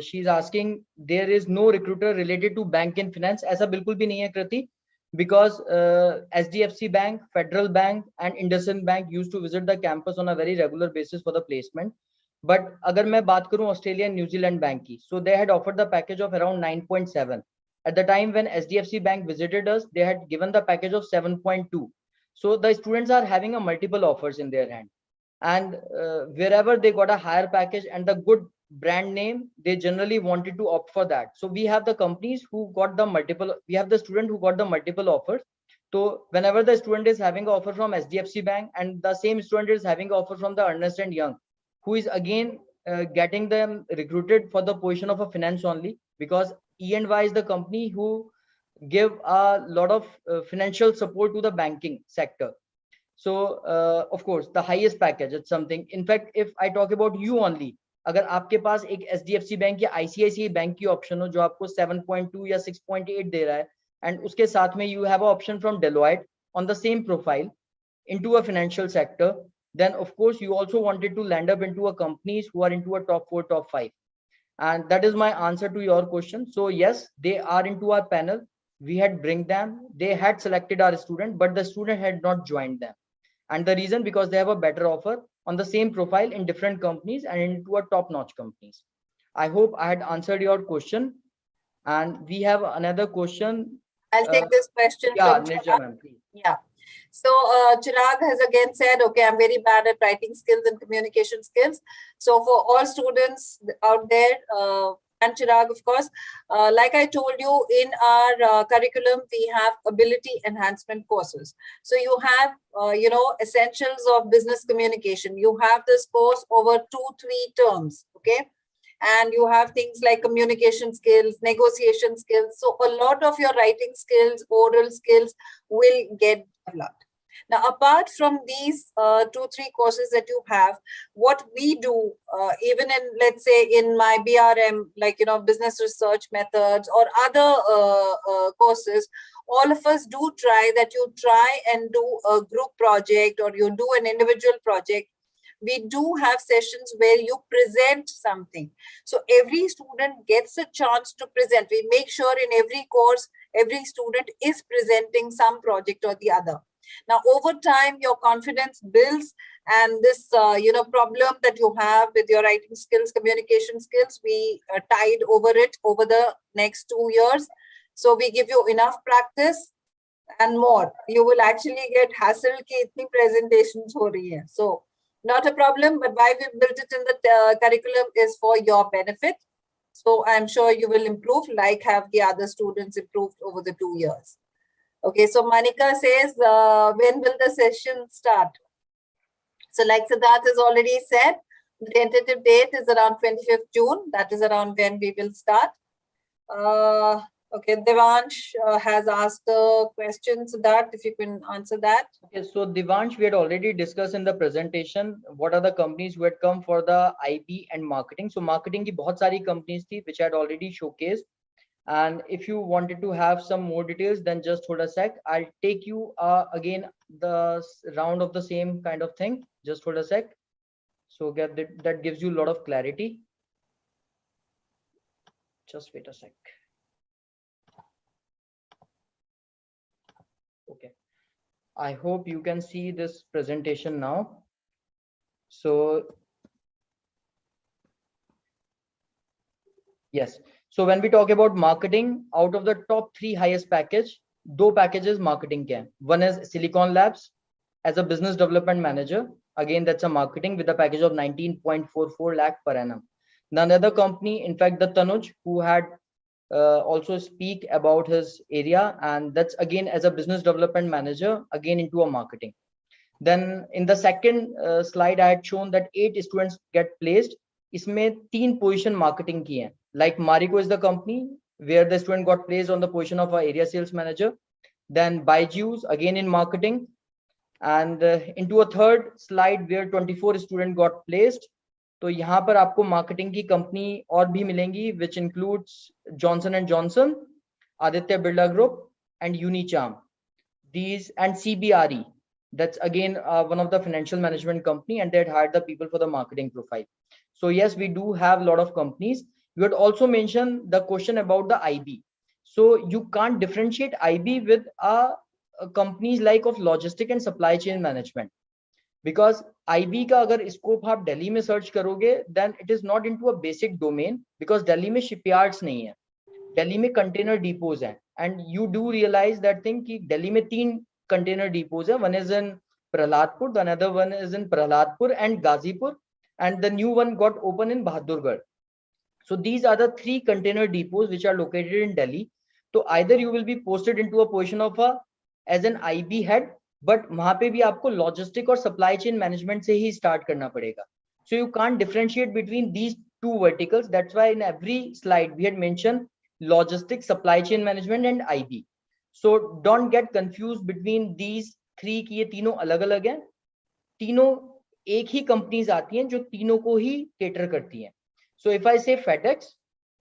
she's asking, there is no recruiter related to bank and finance. ऐसा बिल्कुल भी नहीं है कृति, because SDFC Bank, Federal Bank and IndusInd Bank used to visit the campus on a very regular basis for the placement. But अगर मैं बात करूं Australia and New Zealand Bank की, so they had offered the package of around 9.7. At the time when SDFC Bank visited us, they had given the package of 7.2. So the students are having a multiple offers in their hand, and wherever they got a higher package and the good brand name, they generally wanted to opt for that. So we have the companies who got the multiple, we have the student who got the multiple offers. So whenever the student is having an offer from SDFC Bank and the same student is having an offer from the Ernst & Young, who is again getting them recruited for the position of a finance only, because E&Y is the company who give a lot of financial support to the banking sector. So of course the highest package, it's something. In fact, if I talk about you only, अगर आपके पास एक SDFC bank या ICICI bank की option हो जो आपको 7.2 या 6.8 दे रहा है, and uske saath mein you have an option from Deloitte on the same profile into a financial sector, then of course you also wanted to land up into a companies who are into a top 4, top 5. And that is my answer to your question. So yes, they are into our panel. We had bring them, they had selected our student, but the student had not joined them. And the reason, because they have a better offer on the same profile in different companies and into a top notch companies. I hope I had answered your question. And we have another question. I'll take this question Yeah, from Nirja Chirag. ma'am, please. Yeah. So Chirag has again said, okay, I'm very bad at writing skills and communication skills. So for all students out there, and Chirag, of course, like I told you, in our curriculum, we have ability enhancement courses. So you have, essentials of business communication. You have this course over 2-3 terms, okay? And you have things like communication skills, negotiation skills. So a lot of your writing skills, oral skills will get developed. Now, apart from these 2-3 courses that you have, what we do, even in, let's say, in my BRM, like, business research methods or other courses, all of us do try that you try and do a group project or you do an individual project. We do have sessions where you present something. So every student gets a chance to present. We make sure in every course, every student is presenting some project or the other. Now, over time, your confidence builds, and this, problem that you have with your writing skills, communication skills, we tide over it over the next 2 years. So we give you enough practice and more. You will actually get hassle ki itni presentations ho rahi hai. So not a problem, but why we built it in the curriculum is for your benefit. So I'm sure you will improve, like have the other students improved over the 2 years. Okay, so Manika says, when will the session start? So like Siddharth has already said, the tentative date is around 25th June. That is around when we will start. Okay, Devansh has asked a question. Siddharth, if you can answer that. Okay, so Devansh, we had already discussed in the presentation what are the companies who had come for the IB and marketing. So marketing ki bahut sari companies thi which I had already showcased. And if you wanted to have some more details, then just hold a sec. I'll take you again the round of the same kind of thing. Just hold a sec. So that gives you a lot of clarity. Just wait a sec. Okay. I hope you can see this presentation now. So yes. So when we talk about marketing, out of the top 3 highest package, 2 packages marketing ke. One is Silicon Labs as a business development manager. Again, that's a marketing with a package of 19.44 lakh per annum. Another company, in fact, the Tanuj, who had also speak about his area, and that's again as a business development manager, again into a marketing. Then in the second slide, I had shown that 8 students get placed. Isme 3 position marketing ki hai. Like Marico is the company where the student got placed on the position of a area sales manager. Then Byju's again in marketing, and into a third slide where 24 students got placed. तो यहाँ पर आपको marketing की company और भी मिलेंगी which includes Johnson & Johnson, Aditya Birla Group and Unicharm. These and CBRE, that's again one of the financial management company, and they had hired the people for the marketing profile. So yes, we do have a lot of companies. You had also mentioned the question about the IB. So you can't differentiate IB with companies like of logistic and supply chain management. Because IB का अगर scope आप दिल्ली में search करोगे, then it is not into a basic domain, because Delhi में shipyards नहीं है, दिल्ली में container depots हैं, and you do realize that thing कि दिल्ली में 3 container depots हैं. One is in Prahaladpur, the another one is in Prahaladpur and Gazipur, and the new one got open in Bahadurgarh. So these are the 3 container depots which are located in Delhi. So either you will be posted into a position of as an IB head, but वहां पे भी आपको logistic और supply chain management से ही start करना पड़ेगा. So you can't differentiate between these 2 verticals. That's why in every slide we had mentioned logistics, supply chain management and IB. So don't get confused between these 3 कि ये तीनों अलग-अलग हैं. तीनों एक ही कंपनीज आती हैं जो तीनों को ही केटर करती हैं. So if I say FedEx,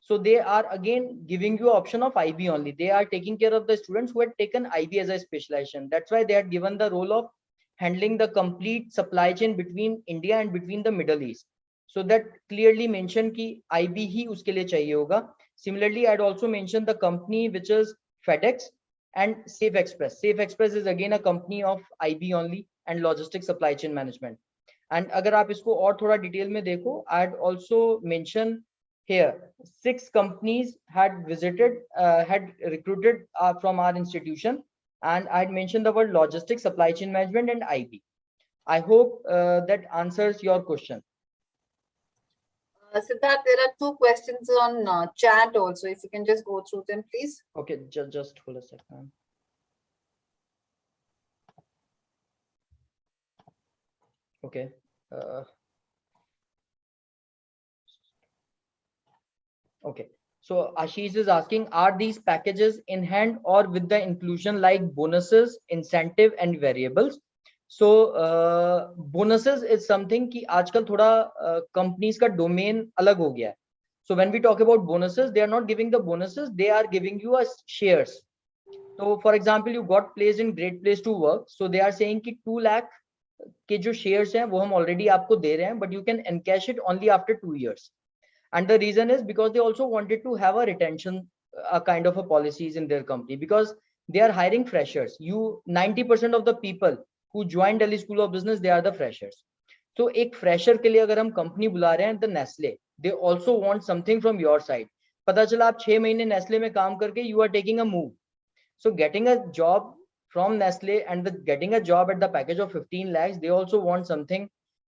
So they are again giving you option of IB only. They are taking care of the students who had taken IB as a specialization. That's why they had given the role of handling the complete supply chain between India and between the Middle East. So that clearly mentioned कि IB ही उसके लिए चाहिए होगा. Similarly, I'd also mentioned the company which is FedEx and Safe Express. Safe Express is again a company of IB only and logistics supply chain management. And अगर आप इसको और थोड़ा डिटेल में देखो, I'd also mention here 6 companies had visited, had recruited from our institution, and I'd mentioned the word logistics, supply chain management, and IB. I hope that answers your question. Siddharth, there are 2 questions on chat also. If you can just go through them, please. Okay, just hold a second. Okay. Okay. So Ashish is asking, are these packages in hand or with the inclusion like bonuses, incentive, and variables? So bonuses is something कि आजकल थोड़ा companies का domain अलग हो गया है. So when we talk about bonuses, they are not giving the bonuses, they are giving you a shares. So for example, you got placed in Great Place to Work. So they are saying कि 2 lakh के जो shares हैं वो हम already आपको दे रहे हैं, but you can encash it only after 2 years. And the reason is because they also wanted to have a retention, a kind of a policies in their company, because they are hiring freshers. 90% of the people who join Delhi School of Business, they are the freshers. So एक fresher के लिए अगर हम company बुला रहे हैं, the Nestle, they also want something from your side. पता चला आप 6 महीने Nestle में काम करके you are taking a move. So getting a job from Nestle and getting a job at the package of 15 lakhs, they also want something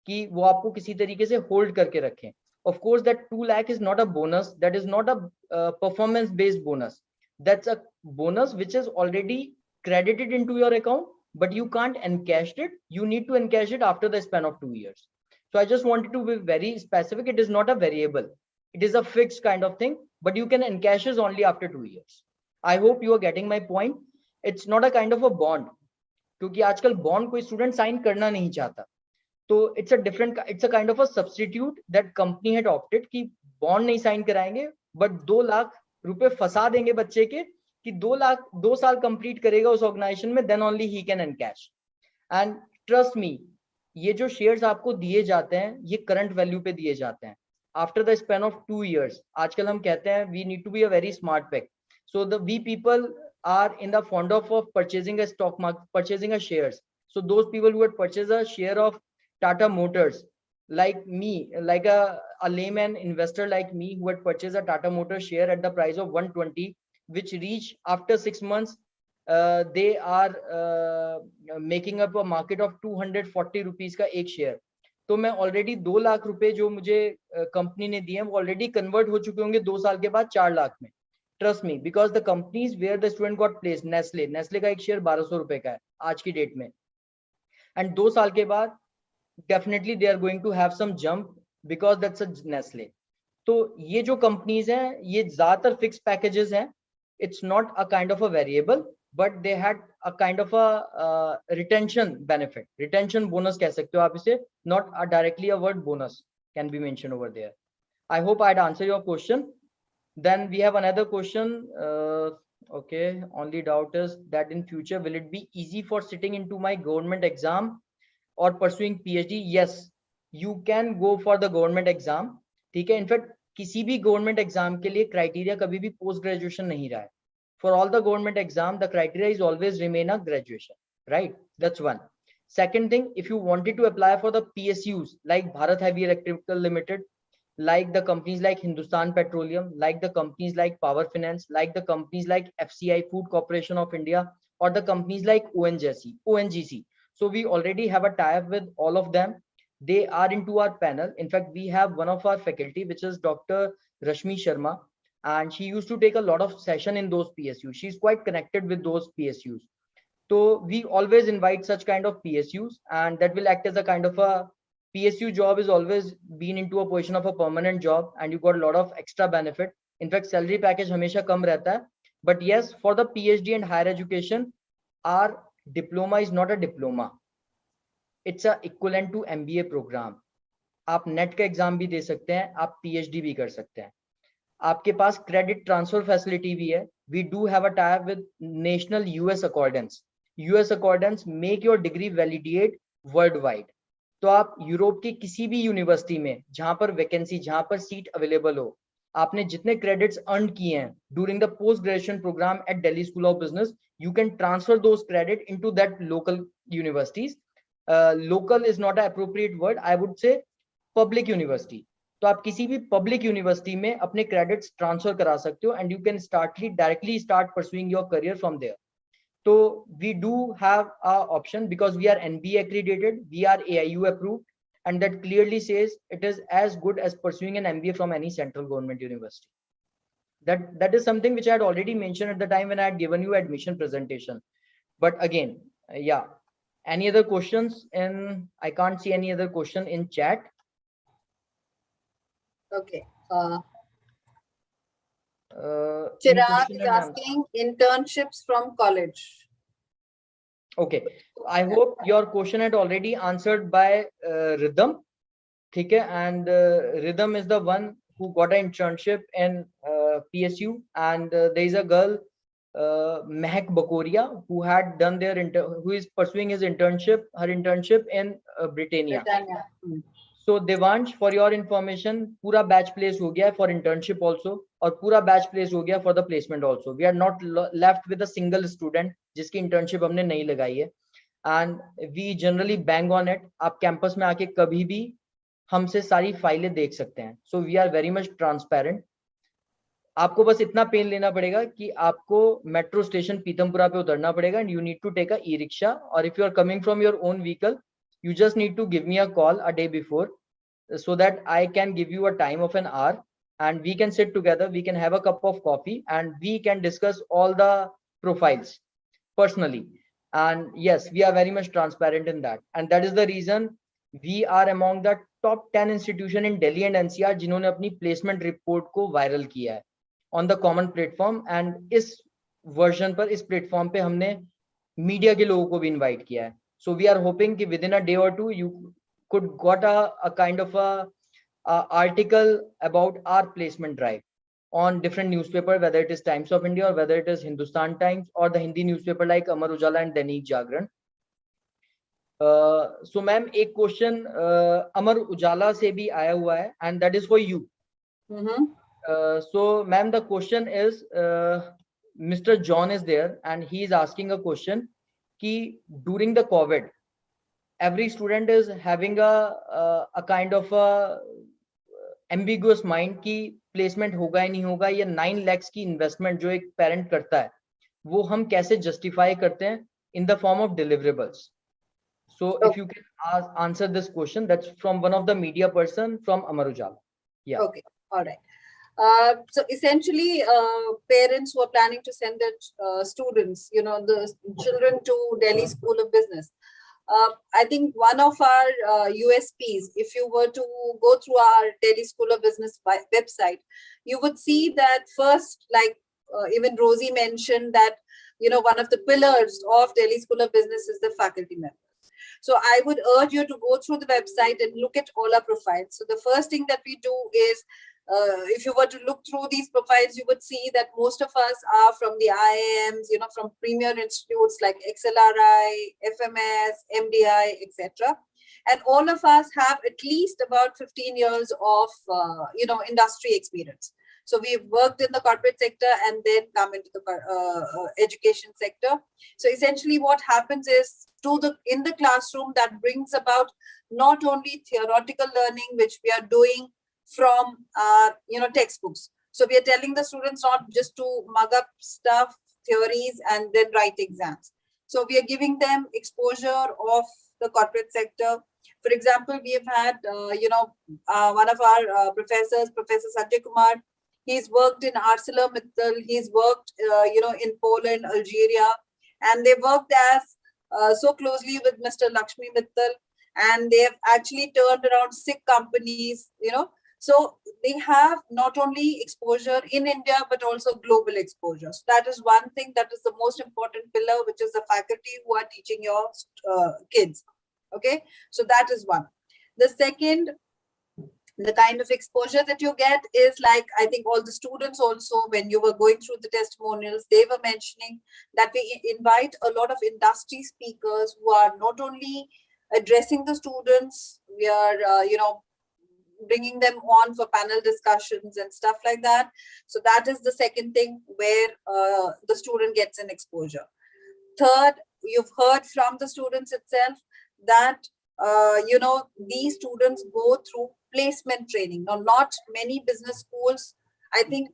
कि वो आपको किसी तरीके से hold करके रखें. Of course, that 2 lakh is not a bonus. That is not a performance-based bonus. That's a bonus which is already credited into your account, but you can't encash it. You need to encash it after the span of 2 years. So I just wanted to be very specific. It is not a variable. It is a fixed kind of thing, but you can encash it only after 2 years. I hope you are getting my point. It's not a kind of a bond. क्योंकि आजकल bond कोई student sign करना नहीं चाहता. तो it's a kind of a substitute that company had opted कि bond नहीं sign कराएंगे, but 2 लाख रुपए फंसा देंगे बच्चे के कि 2 साल complete करेगा उस organization में, then only he can encash. And trust me, ये जो shares आपको दिए जाते हैं, ये current value पे दिए जाते हैं. After the span of 2 years, आजकल हम कहते हैं we need to be a very smart pick. So we people are in the fond of purchasing a stock market, purchasing a shares. So those people who had purchased a share of Tata Motors, like me, like a layman investor like me who had purchased a Tata Motors share at the price of 120, which reached after 6 months, they are making up a market of 240 rupees का एक share. तो मैं already 2 lakh रुपए जो मुझे company ने दिए हैं वो ऑलरेडी कन्वर्ट हो चुके होंगे 2 साल के बाद 4 लाख में. Trust me, because the companies where the student got place, Nestle का एक शेयर 1200 रुपए का है आज की डेट में, एंड 2 साल के बाद definitely they are going to have some jump because that's a Nestle. तो ये जो companies हैं ये ज़्यादातर fixed packages हैं. It's not a kind of a variable, but they had a kind of a retention benefit, retention bonus कह सकते हो आप इसे, not directly a word bonus can be mentioned over there. I hope I'd answer your question. Then we have another question. Okay, only doubt is that in future will it be easy for sitting into my government exam or pursuing PhD? Yes, you can go for the government exam. ठीक है, in fact किसी भी government exam के लिए criteria कभी भी post graduation नहीं रहा है. For all the government exam the criteria is always remain a graduation, right? That's one. Second thing, if you wanted to apply for the PSUs like Bharat Heavy Electrical Limited, like the companies like Hindustan Petroleum, like the companies like Power Finance, like the companies like FCI Food Corporation of India, or the companies like ONGC. So we already have a tie-up with all of them. They are into our panel. In fact, we have one of our faculty, which is Dr. Rashmi Sharma, and she used to take a lot of session in those PSUs. She's quite connected with those PSUs. So we always invite such kind of PSUs, and that will act as a kind of a PSU job is always been into a position of a permanent job, and you got a lot of extra benefit. In fact, salary package हमेशा कम रहता है. But yes, for the PhD and higher education, our diploma is not a diploma. It's a equivalent to MBA program. आप net का exam भी दे सकते हैं, आप PhD भी कर सकते हैं. आपके पास क्रेडिट ट्रांसफर फैसिलिटी भी है. We do have a tie with national US accordance. US accordance make your degree validate worldwide. तो आप यूरोप की किसी भी यूनिवर्सिटी में जहां पर वैकेंसी, जहां पर सीट अवेलेबल हो, आपने जितने क्रेडिट्स अर्न किए हैं during the post graduation program at Delhi school of business, you can transfer those credit into that local universities. Local is not a appropriate word, I would say public university. तो आप किसी भी public university में अपने credits transfer करा सकते हो and you can directly start pursuing your career from there. So we do have a option because we are NBA accredited, we are AIU approved, and that clearly says it is as good as pursuing an MBA from any central government university. That is something which I had already mentioned at the time when I had given you admission presentation. But again, yeah. Any other questions? And I can't see any other question in chat. Okay. In Chirag question is and answer. asking internships from college. Okay, I hope your question had already answered by Rhythm. Okay, and Rhythm is the one who got an internship in PSU, and there is a girl, Mehak Bakoria, who had done who is pursuing her internship in Britannia. Britannia. So Devansh, for your information, पूरा batch place हो गया for internship also, और पूरा batch place हो गया for the placement also. We are not left with a single student जिसकी internship हमने नहीं लगाई है, and we generally bang on it. आप campus में आके कभी भी हमसे सारी फाइलें देख सकते हैं. So we are very much transparent. आपको बस इतना पेन लेना पड़ेगा कि आपको मेट्रो स्टेशन पीतमपुरा पे उतरना पड़ेगा and you need to take a e-rickshaw, or if you are coming from your own vehicle, you just need to give me a call a day before so that I can give you a time of an hour and we can sit together, we can have a cup of coffee and we can discuss all the profiles personally. And yes, we are very much transparent in that, and that is the reason we are among the top 10 institution in Delhi and NCR जिन्होंने अपनी placement report को viral किया है on the common platform. And इस version पर, इस platform पे हमने मीडिया के लोगों को भी invite किया है. So we are hoping कि within a day or two you could got a kind of a article about our placement drive on different newspaper, whether it is Times of India or whether it is Hindustan Times or the Hindi newspaper like Amar Ujala and Dainik Jagran. So ma'am, एक question Amar Ujala से भी आया हुआ है and that is for you. So ma'am, the question is Mr. John is there and he is asking a question कि during the COVID, every student is having a kind of a ambiguous mind कि placement होगा या नहीं होगा, या 9 lakhs की investment जो एक parent करता है वो हम कैसे justify करते हैं in the form of deliverables. So if you can answer this question, that's from one of the media person from Amar Ujala. Yeah. Okay, all right. So essentially, parents who are planning to send their students, the children to Delhi School of Business. I think one of our USPs, if you were to go through our Delhi School of Business website, you would see that first, like even Rosie mentioned that, one of the pillars of Delhi School of Business is the faculty members. So I would urge you to go through the website and look at all our profiles. So the first thing that we do is, if you were to look through these profiles, you would see that most of us are from the IIMs, from premier institutes like XLRI, FMS, MDI, etc. And all of us have at least about 15 years of, industry experience. So we've worked in the corporate sector and then come into the education sector. So essentially what happens is in the classroom, that brings about not only theoretical learning, which we are doing from textbooks. So we are telling the students not just to mug up stuff, theories, and then write exams. So we are giving them exposure of the corporate sector. For example, we have had, one of our professors, Professor Sanjay Kumar. He's worked in ArcelorMittal. He's worked, in Poland, Algeria, and they worked as so closely with Mr. Lakshmi Mittal, and they have actually turned around 6 companies, So they have not only exposure in India, but also global exposure. So that is one thing that is the most important pillar, which is the faculty who are teaching your kids. Okay, so that is one. The second The kind of exposure that you get is like, I think all the students also, when you were going through the testimonials, they were mentioning that we invite a lot of industry speakers who are not only addressing the students, we are, bringing them on for panel discussions and stuff like that. So that is the second thing where the student gets an exposure. Third, you've heard from the students itself that, these students go through placement training. Now, not many business schools, I think,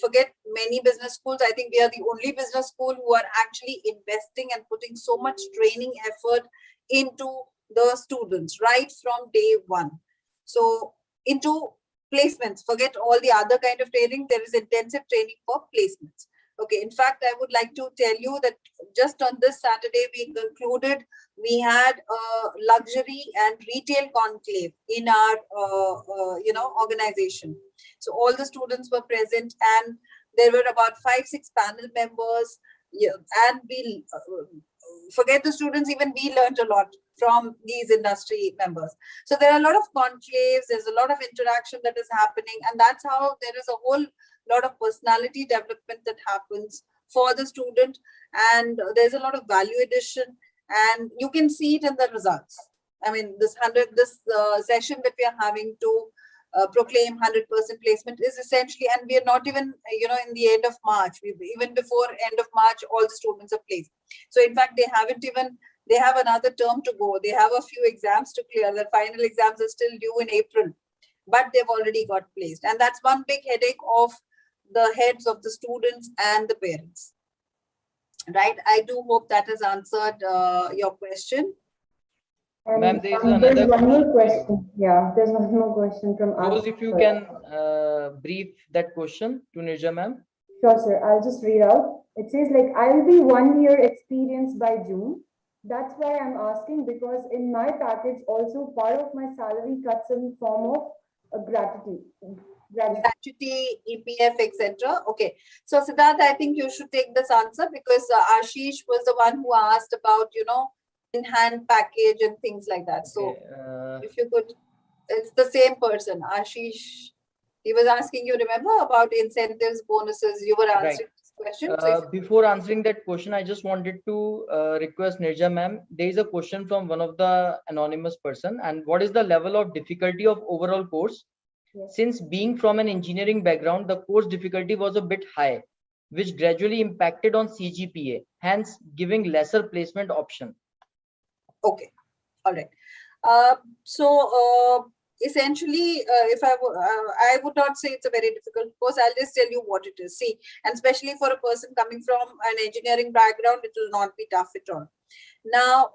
forget many business schools, I think we are the only business school who are actually investing and putting so much training effort into the students right from day one. So into placements, forget all the other kind of training, there is intensive training for placements. Okay, in fact, I would like to tell you that just on this Saturday, we had a luxury and retail conclave in our, organization. So all the students were present and there were about 5-6 panel members. Yeah, and we forget the students, even we learned a lot from these industry members. So there are a lot of conclaves, there's a lot of interaction that is happening, and that's how there is a whole lot of personality development that happens for the student, and there's a lot of value addition, and you can see it in the results. I mean, this session that we are having to proclaim 100% placement is essentially, and we are not even, in the end of March, even before end of March, all the students are placed. So in fact, they have another term to go. They have a few exams to clear. The final exams are still due in April, but they've already got placed. And that's one big headache of the heads of the students and the parents. Right? I do hope that has answered your question. Ma'am, there's one more question. Yeah, there's one more question from Rose, if you can brief that question to Nirja ma'am. Sure, sir. I'll just read out. It says like, I'll be 1 year experienced by June. That's why I'm asking, because in my package also part of my salary cuts in form of gratuity, EPF, etc. Okay. So Siddharth, I think you should take this answer because Ashish was the one who asked about, in-hand package and things like that. So if you could, it's the same person, Ashish. He was asking you, remember, about incentives, bonuses. You were answering this question. So before answering that question, I just wanted to request Nirja ma'am. There is a question from one of the anonymous person. And what is the level of difficulty of overall course? Yes. Since being from an engineering background, the course difficulty was a bit high, which gradually impacted on CGPA, hence giving lesser placement option. Okay, all right. Essentially, if I would not say it's a very difficult course. I'll just tell you what it is. See, and especially for a person coming from an engineering background, it will not be tough at all. Now,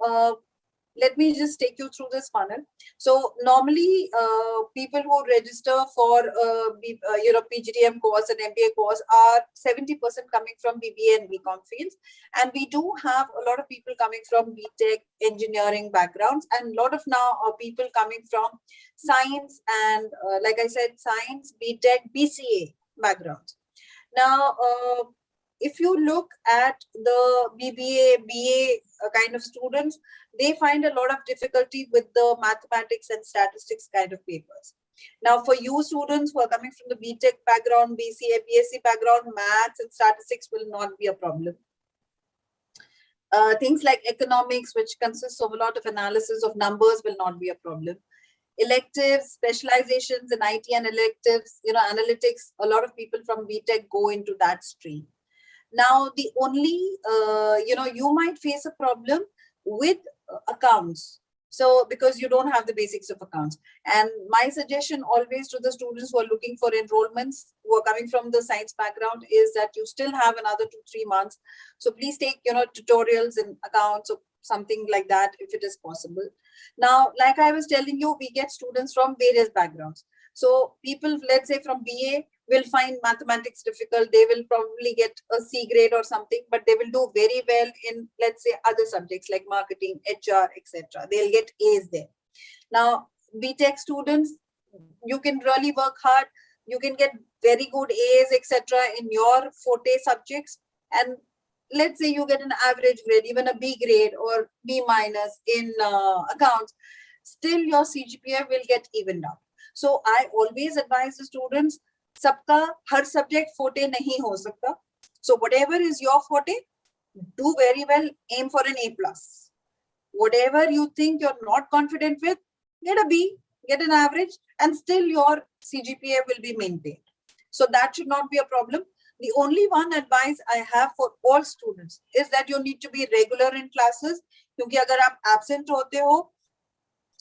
let me just take you through this funnel. So normally, people who register for PGDM course and MBA course are 70% coming from BBA and BCom fields, and we do have a lot of people coming from BTech engineering backgrounds, and a lot of now are people coming from science and, like I said, science, BTech, BCA backgrounds. Now, if you look at the BBA, BA kind of students, they find a lot of difficulty with the mathematics and statistics kind of papers. Now, for you students who are coming from the BTech background, BCA, BSc background, maths and statistics will not be a problem. Things like economics, which consists of a lot of analysis of numbers, will not be a problem. Electives, specializations in IT and electives, analytics, a lot of people from BTech go into that stream. Now, the only, you might face a problem with accounts. So, because you don't have the basics of accounts. And my suggestion always to the students who are looking for enrollments, who are coming from the science background, is that you still have another 2-3 months. So please take, tutorials in accounts or something like that, if it is possible. Now, like I was telling you, we get students from various backgrounds. So people, let's say from BA, will find mathematics difficult. They will probably get a C grade or something, but they will do very well in, let's say, other subjects like marketing, HR, etc. They'll get A's there. Now, BTech students, you can really work hard. You can get very good A's, etc. in your forte subjects. And let's say you get an average grade, even a B grade or B minus in accounts, still your CGPA will get evened out. So I always advise the students, सबका हर subject forte नहीं हो सकता. So whatever is your forte, do very well, aim for an A+. Whatever you think you're not confident with, get a B, get an average, and still your CGPA will be maintained. So that should not be a problem. The only one advice I have for all students is that you need to be regular in classes. क्योंकि अगर आप absent होते हो,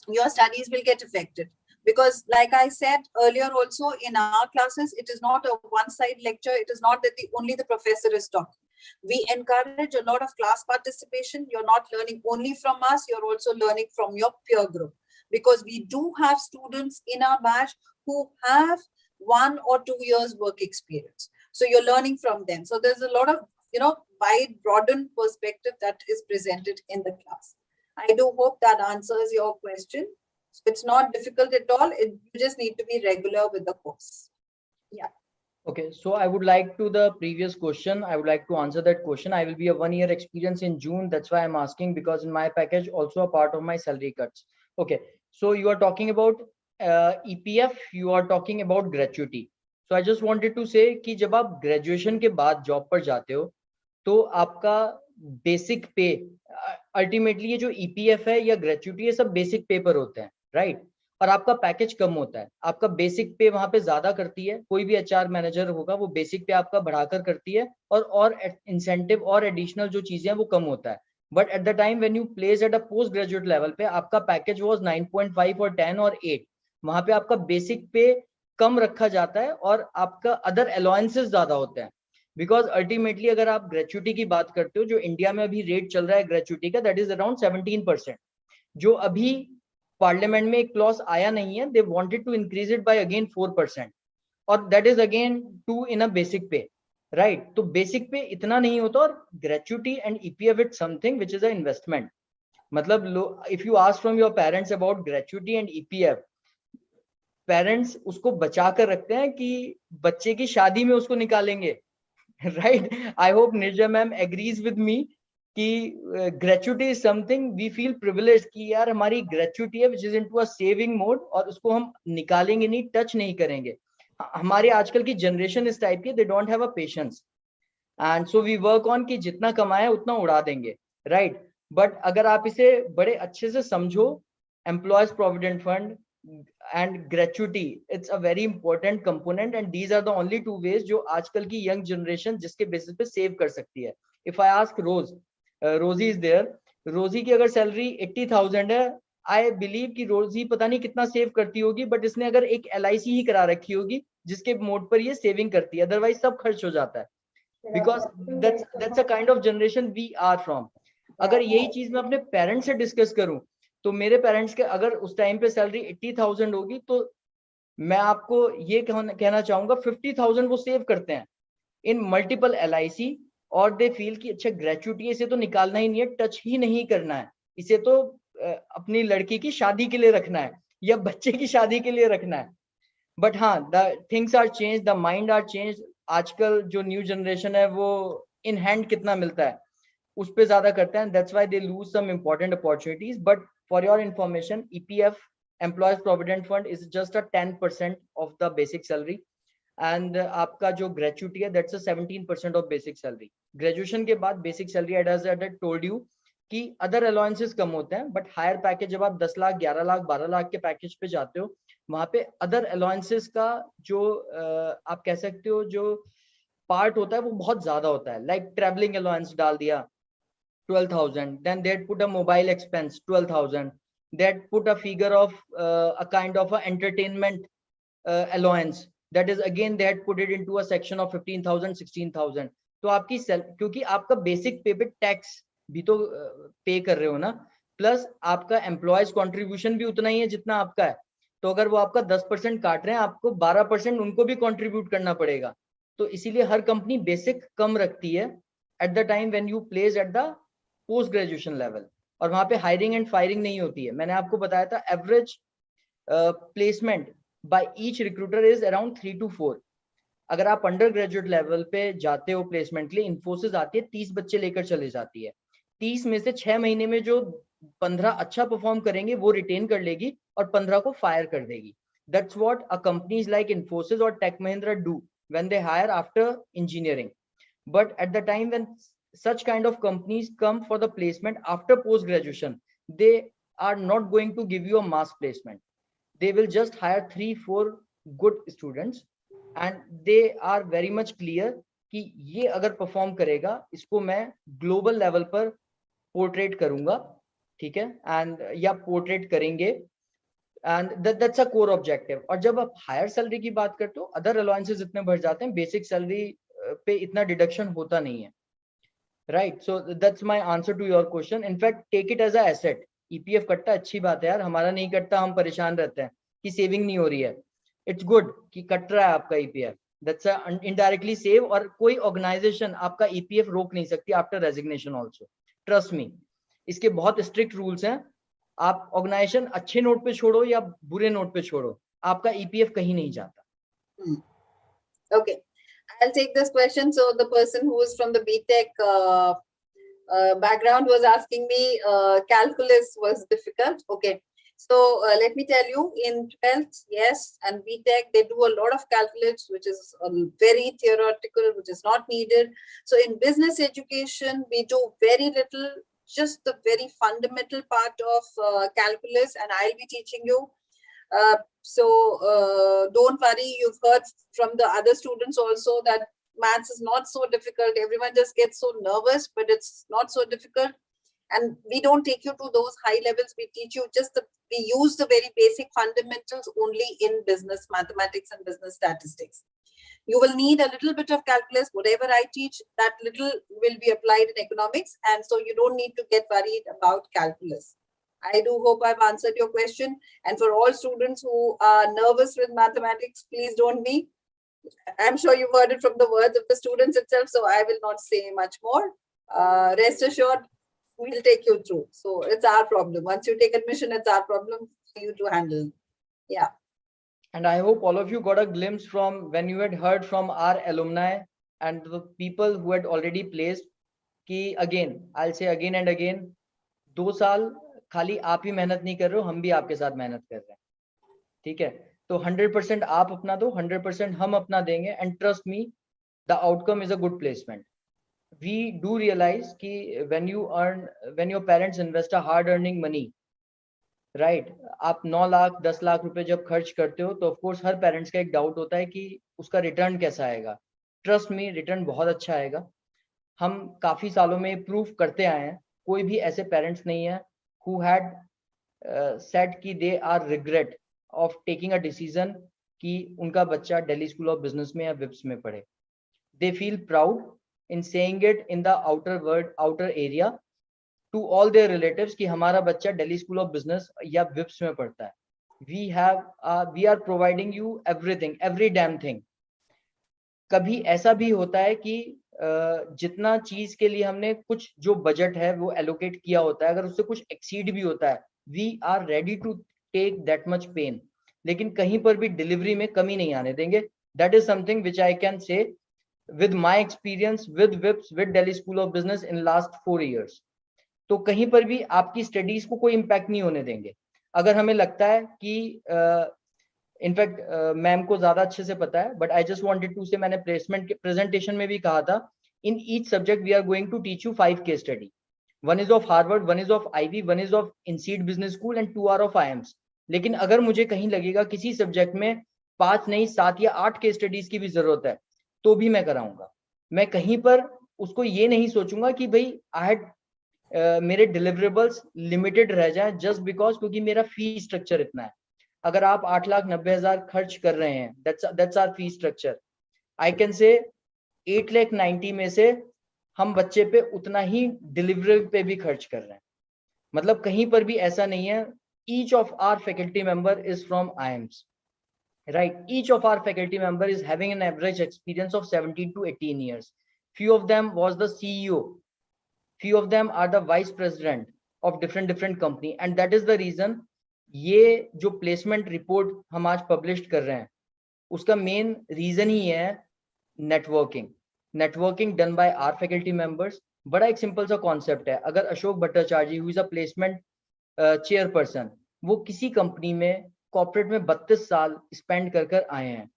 your studies will get affected. Because like I said earlier also, in our classes, it is not a one-side lecture. It is not that only the professor is talking. We encourage a lot of class participation. You're not learning only from us, you're also learning from your peer group. Because we do have students in our batch who have 1 or 2 years work experience. So you're learning from them. So there's a lot of, wide, broadened perspective that is presented in the class. I do hope that answers your question. So it's not difficult at all. You just need to be regular with the course. Yeah. Okay, so I would like to the previous question. I would like to answer that question. I will be a 1-year experience in June. That's why I'm asking, because in my package also a part of my salary cuts. Okay, so you are talking about EPF. You are talking about gratuity. So I just wanted to say कि जब आप graduation के बाद job पर जाते हो, तो आपका basic pay ultimately ये जो EPF है या gratuity है सब basic pay पर होते हैं, right? और आपका पैकेज कम होता है. आपका बेसिक पे वहां पे ज्यादा करती है. कोई भी HR मैनेजर होगा वो बेसिक पे आपका बढ़ाकर करती है और इंसेंटिव और एडिशनल जो चीजें हैं वो कम होता है. But at the time when you place at a post graduate level पे आपका पैकेज वाज 9.5 और 10 और 8. वहां पे आपका बेसिक पे कम रखा जाता है और आपका अदर अलाउंसेस ज्यादा होते हैं. बिकॉज अल्टीमेटली अगर आप ग्रेचुटी की बात करते हो, जो इंडिया में अभी रेट चल रहा है ग्रेचुटी का, दैट इज अराउंड 17%. जो अभी पार्लियामेंट में एक क्लॉज आया नहीं है, they wanted to increase it by again 4%, और that is again 2 in a basic pay, right? तो बेसिक पे इतना नहीं होता. और gratuity and EPF it something which is a investment. मतलब if you ask from your parents about gratuity and EPF, parents उसको बचा कर रखते हैं कि बच्चे की शादी में उसको निकालेंगे, right? I hope Nirja ma'am agrees with me कि gratuity is something we feel privilege कि यार हमारी ग्रेचुटी है which is into a saving mode, और उसको हम निकालेंगे नहीं, टच नहीं करेंगे. हमारे आजकल की जनरेशन इस टाइप की, they don't have a patience, and so we work on कि जितना कमाए उतना उड़ा देंगे, राइट? बट अगर आप इसे बड़े अच्छे से समझो, employees provident fund and gratuity, it's a very important component, and these are the only 2 ways जो आजकल की young generation जिसके बेसिस पे सेव कर सकती है. If I ask रोजी is there, रोजी की अगर सैलरी 80,000 है, आई बिलीव कि रोजी पता नहीं कितना सेव करती होगी, बट इसने अगर एक LIC ही करा रखी होगी जिसके मोड पर ये सेविंग करती है, अदरवाइज सब खर्च हो जाता है. Because that's a kind of generation we are from. अगर यही चीज मैं अपने पेरेंट्स से डिस्कस करूं, तो मेरे पेरेंट्स के अगर उस टाइम पे सैलरी 80,000 होगी, तो मैं आपको ये कहना चाहूंगा 50,000 वो सेव करते हैं इन मल्टीपल LIC, और दे फील कि अच्छा ग्रेचुटी इसे तो निकालना ही नहीं है, टच ही नहीं करना है, इसे तो अपनी लड़की की शादी के लिए रखना है या बच्चे की शादी के लिए रखना है. बट हाँ, the things are change, the mind are change. आजकल जो न्यू जनरेशन है वो इन हैंड कितना मिलता है उस पे ज्यादा करते हैं. That's why they lose some important opportunities. But for your information, EPF, employees provident fund, is just a 10% of the basic salary, and आपका जो ग्रेचुटी है that's a 17% of basic salary. Graduation के बाद basic salary, as I told you, कि other allowances कम होते हैं, but higher package जब आप 10 लाख 11 लाख 12 लाख के पैकेज पे जाते हो, वहां पे अदर अलाउंसेस का जो आप कह सकते हो जो पार्ट होता है वो बहुत ज्यादा होता है. लाइक ट्रेवलिंग अलाउंस डाल दिया 12,000, then they'd put a mobile expense 12,000, they'd put a figure of a kind of a entertainment allowance, that is again they had put it into a section of 15,000 16,000. तो आपकी क्योंकि आपका basic पे पे tax भी तो पे कर रहे हो ना, प्लस आपका एम्प्लॉयज कंट्रीब्यूशन भी उतना ही है जितना आपका है, तो अगर वो आपका 10% काट रहे हैं, आपको 12% उनको भी कंट्रीब्यूट करना पड़ेगा. तो इसीलिए हर कंपनी बेसिक कम रखती है at the time when you place at the post graduation level, और वहां पे हायरिंग एंड फायरिंग नहीं होती है. मैंने आपको बताया था average placement by each recruiter is around 3 to 4. अगर आप अंडर ग्रेजुएट लेवल पे जाते हो प्लेसमेंट के लिए, इन्फोसिस आती है 30 बच्चे लेकर चले जाती है. 30 में से 6 महीने में जो 15 अच्छा परफॉर्म करेंगे वो रिटेन कर लेगी और 15 को फायर कर देगी. That's what a companies like Infosys or Tech Mahindra do when they hire after engineering. But at the time when such kind of companies come for the placement after post graduation, they are not going to give you a mass placement. They will just hire 3-4 good students, and they are very much clear कि ये अगर perform करेगा इसको मैं global level पर portrait करूंगा, ठीक है, एंड या पोर्ट्रेट करेंगे, and that's a core objective. और जब आप हायर सैलरी की बात करते हो, अदर अलाउंसेस इतने बढ़ जाते हैं, बेसिक सैलरी पे इतना डिडक्शन होता नहीं है, right. So that's my answer to your question. In fact take it as a asset. EPF कटता अच्छी बात है यार, हमारा नहीं कटता हम परेशान रहते हैं कि सेविंग नहीं हो रही है. इट्स गुड कि कट रहा है आपका ईपीएफ, दैट्स इनडायरेक्टली सेव. और कोई ऑर्गेनाइजेशन आपका ईपीएफ रोक नहीं सकती after resignation also, trust me. इसके बहुत स्ट्रिक्ट रूल्स हैं. आप ऑर्गेनाइजेशन अच्छे नोट पे छोड़ो या बुरे नोट पे छोड़ो, आपका ईपीएफ कहीं नहीं जाता. Okay, I'll take this question. So the person who is from the BTech background was asking me, calculus was difficult. Okay, so let me tell you, in 12th, yes, and BTech, they do a lot of calculus, which is very theoretical, which is not needed. So in business education, we do very little, just the very fundamental part of calculus, and I'll be teaching you. So don't worry, you've heard from the other students also that maths is not so difficult. Everyone just gets so nervous, but it's not so difficult. And we don't take you to those high levels. We teach you just we use the very basic fundamentals only in business mathematics and business statistics. You will need a little bit of calculus. Whatever I teach, that little will be applied in economics. And so you don't need to get worried about calculus. I do hope I've answered your question. And for all students who are nervous with mathematics, please don't be. I'm sure you've heard it from the words of the students itself, so I will not say much more. Rest assured, we'll take you through. So it's our problem. Once you take admission, it's our problem for you to handle. Yeah. And I hope all of you got a glimpse from when you had heard from our alumni and the people who had already placed कि again, I'll say again and again, 2 साल खाली आप ही मेहनत नहीं कर रहे हो, हम भी आपके साथ मेहनत कर रहे हैं, ठीक है. तो 100% आप अपना दो, 100% हम अपना देंगे, and trust me, the outcome is a good placement. We do realise कि when your parents invest a hard earning money, right, आप 9 लाख 10 लाख रुपए जब खर्च करते हो, तो ऑफ कोर्स हर पेरेंट्स का एक डाउट होता है कि उसका रिटर्न कैसा आएगा. ट्रस्ट मी, रिटर्न बहुत अच्छा आएगा. हम काफी सालों में प्रूव करते आए हैं. कोई भी ऐसे पेरेंट्स नहीं है who had said कि they are regret of taking a decision कि उनका बच्चा दिल्ली स्कूल ऑफ बिजनेस में या विप्स में पढ़े. They feel proud in saying it in the outer area to all their relatives कि हमारा बच्चा दिल्ली स्कूल ऑफ बिजनेस या विप्स में पढ़ता है. We are providing you everything, every damn thing. कभी ऐसा भी होता है कि जितना चीज के लिए हमने कुछ जो बजट है वो एलोकेट किया होता है, अगर उससे कुछ एक्सीड भी होता है, we are ready to take that much pain, लेकिन कहीं पर भी डिलीवरी में कमी नहीं आने देंगे. That is something which I can से with my experience with chips, with Delhi school of business in last 4 years. तो कहीं पर भी आपकी स्टडीज को कोई इम्पैक्ट नहीं होने देंगे. अगर हमें लगता है कि इनफैक्ट मैम को ज्यादा अच्छे से पता है, but I just wanted to say, मैंने प्लेसमेंट के प्रेजेंटेशन में भी कहा था, in each subject we are going to teach you 5 case study. 1 is of Harvard, 1 is of Ivey, 1 is of INSEAD business school and 2 are of IIMs. लेकिन अगर मुझे कहीं लगेगा किसी सब्जेक्ट में 5 नहीं 7 या 8 केस स्टडीज की भी जरूरत है, तो भी मैं कराऊंगा. मैं कहीं पर उसको ये नहीं सोचूंगा कि भाई आई हैड मेरे डिलीवरेबल्स लिमिटेड रह जाए जस्ट बिकॉज क्योंकि मेरा फी स्ट्रक्चर इतना है. अगर आप 8,90,000 खर्च कर रहे हैं, that's our fee structure. I can say 8,90,000 में से हम बच्चे पे उतना ही डिलीवरी पे भी खर्च कर रहे हैं. मतलब कहीं पर भी ऐसा नहीं है. Each of our faculty member is from IIMs, right. Each of our faculty member is having an average experience of 17 to 18 years. Few of them was the CEO, few of them are the vice president of different company, and that is the reason ये जो placement report हम आज publish कर रहे हैं, उसका main reason ही है networking done by our faculty members. बड़ा एक सिंपल सा कॉन्सेप्ट है. अगर Ashok Bhattacharya who is a placement chairperson, वो किसी कंपनी में कॉर्पोरेट में 32 साल स्पेंड कर कर आए हैं,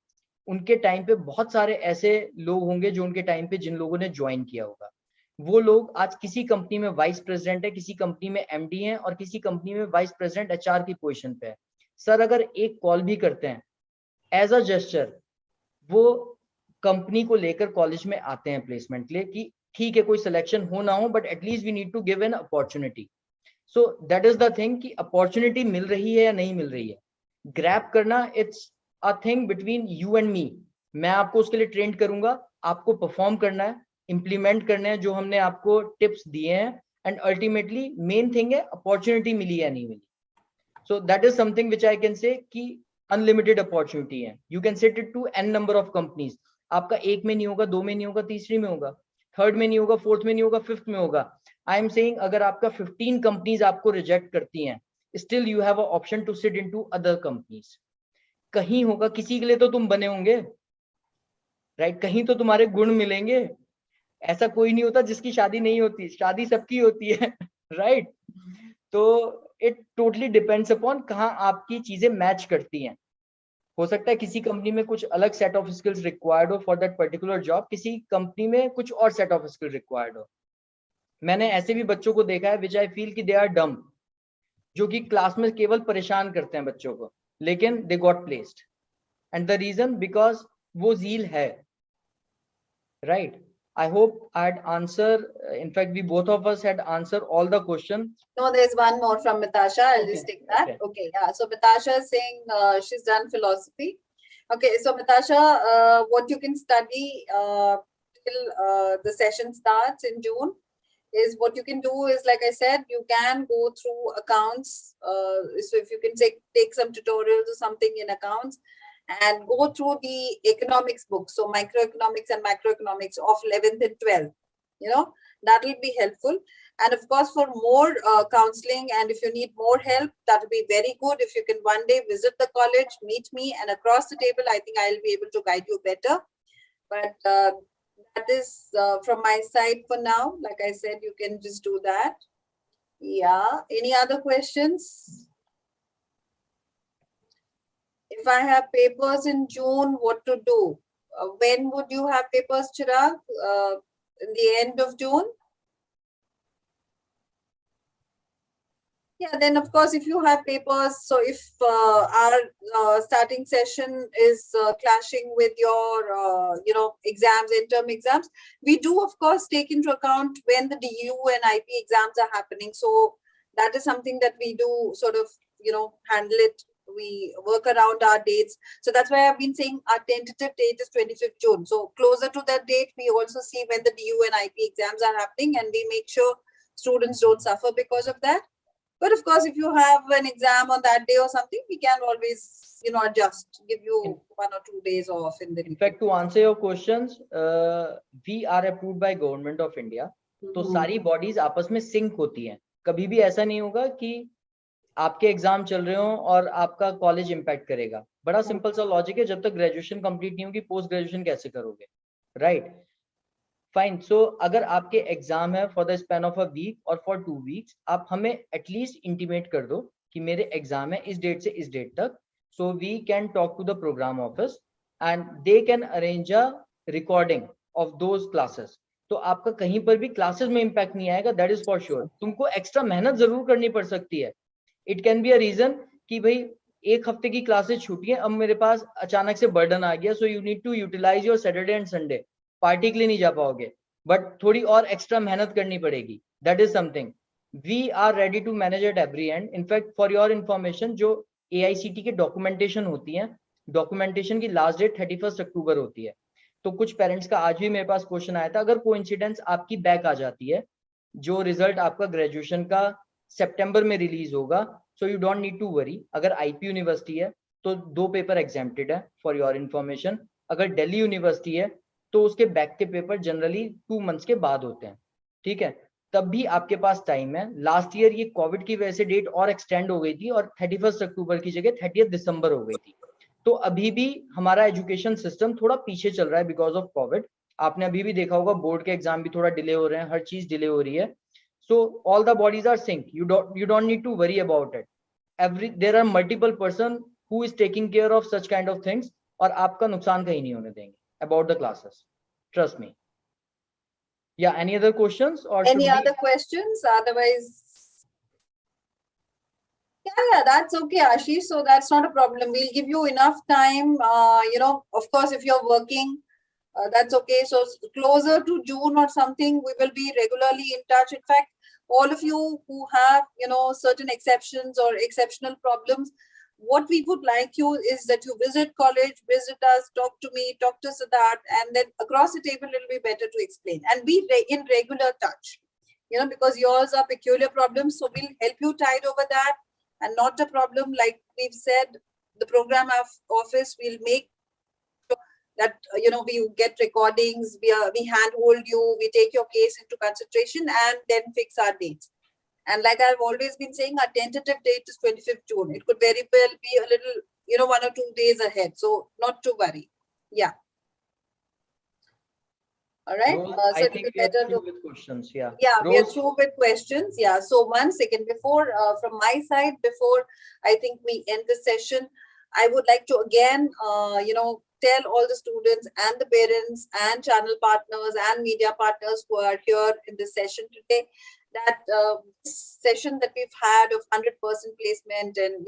उनके टाइम पे बहुत सारे ऐसे लोग होंगे जो उनके टाइम पे जिन लोगों ने ज्वाइन किया होगा, वो लोग आज किसी कंपनी में वाइस प्रेसिडेंट है, किसी कंपनी में एमडी है और किसी कंपनी में वाइस प्रेसिडेंट एचआर की पोजीशन पे है। सर अगर एक कॉल भी करते हैं एज अ जेस्चर, वो कंपनी को लेकर कॉलेज में आते हैं प्लेसमेंट के लिए कि ठीक है कोई सिलेक्शन हो ना हो but at least we need to give an opportunity. So that is the thing कि अपॉर्चुनिटी मिल रही है या नहीं मिल रही है, ग्रैब करना it's a thing between you and me. मैं आपको उसके लिए ट्रेन करूंगा, आपको परफॉर्म करना है, इंप्लीमेंट करने हैं जो हमने आपको टिप्स दिए हैं, एंड अल्टीमेटली मेन थिंग है अपॉर्चुनिटी मिली या नहीं मिली। So that is something which I can say कि अनलिमिटेड अपॉर्चुनिटी है, you can set it to N number of companies. आपका एक में नहीं होगा, दो में नहीं होगा, तीसरी में होगा, थर्ड में नहीं होगा, फोर्थ में नहीं होगा, फिफ्थ में होगा। आई एम सेइंग अगर आपका 15 कंपनीज आपको रिजेक्ट करती हैं, still you have a option to sit into other companies. कहीं होगा, किसी के लिए तो तुम बने होंगे, राइट? कहीं तो तुम्हारे गुण मिलेंगे। ऐसा कोई नहीं होता जिसकी शादी नहीं होती, शादी सबकी होती है, राइट? तो इट टोटली डिपेंड्स अपॉन कहाँ आपकी चीजें मैच करती हैं। हो सकता है किसी कंपनी में कुछ अलग सेट ऑफ स्किल्स रिक्वायर्ड हो फॉर दैट पर्टिकुलर जॉब, किसी कंपनी में कुछ और सेट ऑफ स्किल रिक्वायर्ड हो। मैंने ऐसे भी बच्चों को देखा है विच आई फील कि दे आर डम, जो कि क्लास में केवल परेशान करते हैं बच्चों को, लेकिन they got placed, and the reason because वो जील है, right? I hope I had answered. In fact, we both of us had answered all the questions. No, there's one more from Mitasha. I'll just take that. Okay, yeah. So Mitasha is saying she's done philosophy. Okay, so Mitasha, what you can study till the session starts in June is what you can do is, like I said, you can go through accounts. So if you can take some tutorials or something in accounts, and go through the economics books, so microeconomics and macroeconomics of 11th and 12th, you know, that will be helpful. And of course, for more counseling, and if you need more help, that will be very good. If you can one day visit the college, meet me, and across the table, I think I'll be able to guide you better. But that is from my side for now. Like I said, you can just do that. Yeah. Any other questions? If I have papers in June, what to do? When would you have papers, Chirag? In the end of June? Yeah, then of course, if you have papers, so if our starting session is clashing with your, exams, interim exams, we do of course take into account when the DU and IP exams are happening. So that is something that we do sort of, handle it. We work around our dates. So that's why I've been saying our tentative date is 25th June. So closer to that date, we also see when the DU and IP exams are happening, and we make sure students don't suffer because of that. But of course, if you have an exam on that day or something, we can always, adjust, give you 1 or 2 days off in the. In fact, to answer your questions, we are approved by Government of India. तो सारी bodies आपस में sync होती हैं. कभी भी ऐसा नहीं होगा कि आपके एग्जाम चल रहे हो और आपका कॉलेज इंपैक्ट करेगा. बड़ा सिंपल सा लॉजिक है, जब तक ग्रेजुएशन कंप्लीट नहीं होगी पोस्ट ग्रेजुएशन कैसे करोगे, राइट? फाइन. सो अगर आपके एग्जाम है for the span of a week और फॉर 2 वीक्स, आप हमें एटलीस्ट इंटीमेट कर दो कि मेरे एग्जाम है इस डेट से इस डेट तक, so we can talk to the program office and they can arrange a recording of those classes. तो आपका कहीं पर भी क्लासेस में इंपैक्ट नहीं आएगा, दैट इज फॉर श्योर. तुमको एक्स्ट्रा मेहनत जरूर करनी पड़ सकती है. It can be a reason कि भाई एक हफ्ते की क्लासेस छूटी है, अब मेरे पास अचानक से बर्डन आ गया, so you need to utilise your Saturday and Sunday. Party के लिए नहीं जा पाओगे, बट थोड़ी और एक्स्ट्रा मेहनत करनी पड़ेगी. That is something we are ready to manage at every end. In fact for your information, जो AICT के डॉक्यूमेंटेशन होती है, डॉक्यूमेंटेशन की लास्ट डेट 31 अक्टूबर होती है. तो कुछ पेरेंट्स का आज भी मेरे पास क्वेश्चन आया था, अगर कोइंसिडेंस आपकी बैक आ जाती है, जो रिजल्ट आपका ग्रेजुएशन का सितंबर में रिलीज होगा, so you don't need to worry. अगर IP यूनिवर्सिटी है तो 2 पेपर एग्जेम्प्टेड है फॉर योर इन्फॉर्मेशन. अगर दिल्ली यूनिवर्सिटी है तो उसके बैक के पेपर जनरली 2 मंथ्स के बाद होते हैं, ठीक है? तब भी आपके पास टाइम है. लास्ट ईयर ये कोविड की वजह से डेट और एक्सटेंड हो गई थी और 31 अक्टूबर की जगह 30 दिसंबर हो गई थी. तो अभी भी हमारा एजुकेशन सिस्टम थोड़ा पीछे चल रहा है बिकॉज ऑफ कोविड. आपने अभी भी देखा होगा बोर्ड के एग्जाम भी थोड़ा डिले हो रहे हैं, हर चीज डिले हो रही है. So all the bodies are synced. You don't need to worry about it. There are multiple person who is taking care of such kind of things, और आपका नुकसान कहीं नहीं होने देंगे about the classes. Trust me. Yeah, any other questions or Any should we... other questions? Otherwise, yeah, that's okay, Ashish. So that's not a problem. We'll give you enough time. Of course, if you're working, that's okay. So closer to June or something, we will be regularly in touch. In fact, all of you who have, certain exceptions or exceptional problems, what we would like you is that you visit college, visit us, talk to me, talk to Siddharth, and then across the table, it'll be better to explain and be in regular touch, because yours are peculiar problems. So we'll help you tide over that and not a problem. Like we've said, the program office will make that, we get recordings, we handhold you, we take your case into consideration and then fix our dates. And like I've always been saying, our tentative date is 25th June. It could very well be a little, 1 or 2 days ahead. So not to worry. Yeah. All right. Rose, So I think we are through with questions. Yeah. Yeah, Rose, we are through with questions. Yeah. So 1 second before, from my side, before I think we end the session, I would like to again, tell all the students and the parents and channel partners and media partners who are here in this session today that this session that we've had of 100% placement, and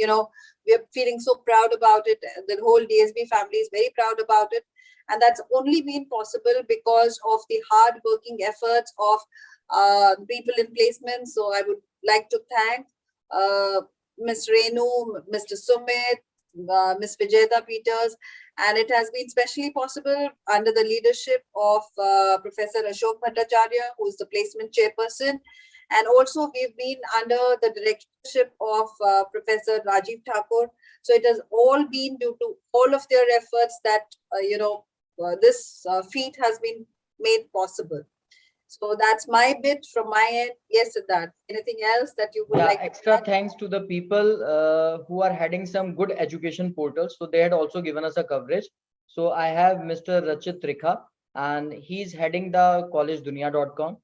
we're feeling so proud about it. The whole DSB family is very proud about it, and that's only been possible because of the hard-working efforts of people in placement. So I would like to thank Ms. Renu, Mr. Sumit, Ms. Vijayta Peters, and it has been specially possible under the leadership of Professor Ashok Bhattacharya, who is the placement chairperson. And also we've been under the directorship of Professor Rajiv Thakur. So it has all been due to all of their efforts that, this feat has been made possible. So that's my bit from my end. Yes, Siddharth. Anything else that you would like extra to add? thanks to the people who are heading some good education portals. So they had also given us a coverage. So I have Mr. Rachit Trikha, and he's heading the collegedunia.com.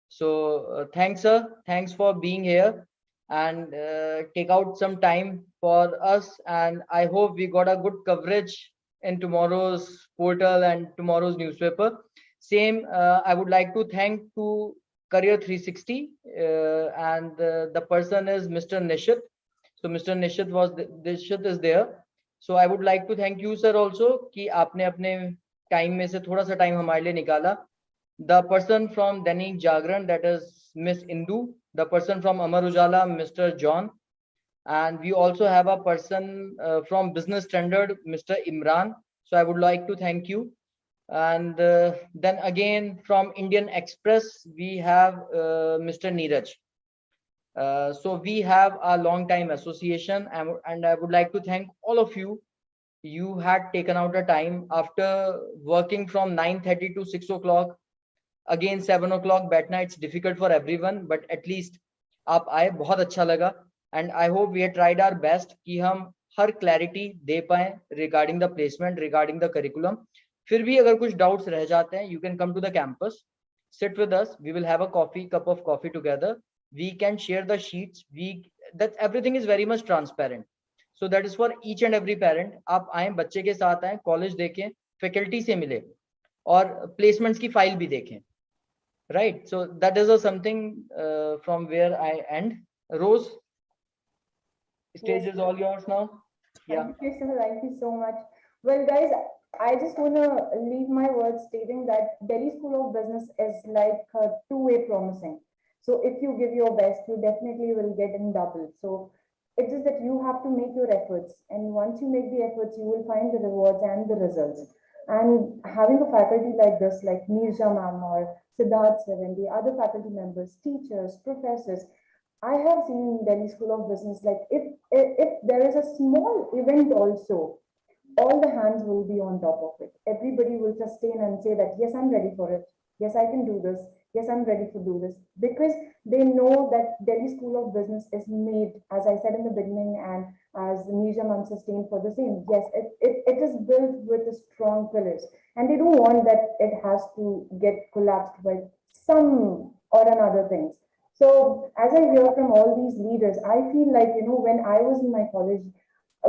So thanks, sir. Thanks for being here and take out some time for us. And I hope we got a good coverage in tomorrow's portal and tomorrow's newspaper. Same, I would like to thank to Career 360 and the person is Mr. Nishit. So Mr. Nishit is there. So I would like to thank you, sir, also कि आपने अपने time में से थोड़ा सा time हमारे लिए निकाला. The person from Dainik Jagran, that is Miss Indu. The person from Amar Ujala, Mr. John. And we also have a person from Business Standard, Mr. Imran. So I would like to thank you. And then again from Indian Express, we have Mr. Neeraj. So we have a long time association, and I would like to thank all of you. You had taken out a time after working from 9:30 to 6 o'clock. Again 7 o'clock बैठना, it's difficult for everyone, but at least आप आए, बहुत अच्छा लगा. And I hope we have tried our best कि हम हर clarity दे पाएं regarding the placement, regarding the curriculum. फिर भी अगर कुछ doubts रह जाते हैं, you can come to the campus, sit with us. We will have a cup of coffee together. We can share the sheets. That everything is very much transparent. So that is for each and every parent. आप आए, बच्चे के साथ आए, college देखें, faculty से मिले, और placements की file भी देखें. Right. So that is something from where I end. Rose, stage is all yours now. Yeah. Thank you, sir. Thank you so much. Well, guys, I just want to leave my words stating that Delhi School of Business is like a two-way promising. So if you give your best, you definitely will get in double. So it's just that you have to make your efforts. And once you make the efforts, you will find the rewards and the results. And having a faculty like this, like Neerja ma'am or Siddharth sir and the other faculty members, teachers, professors, I have seen in Delhi School of Business, like if there is a small event also, all the hands will be on top of it. Everybody will sustain and say that, yes, I'm ready for it. Yes, I can do this. Yes, I'm ready to do this. Because they know that Delhi School of Business is made, as I said in the beginning, and as Neerja ma'am sustained for the same. Yes, it is built with strong pillars. And they don't want that it has to get collapsed by some or another things. So as I hear from all these leaders, I feel like, when I was in my college,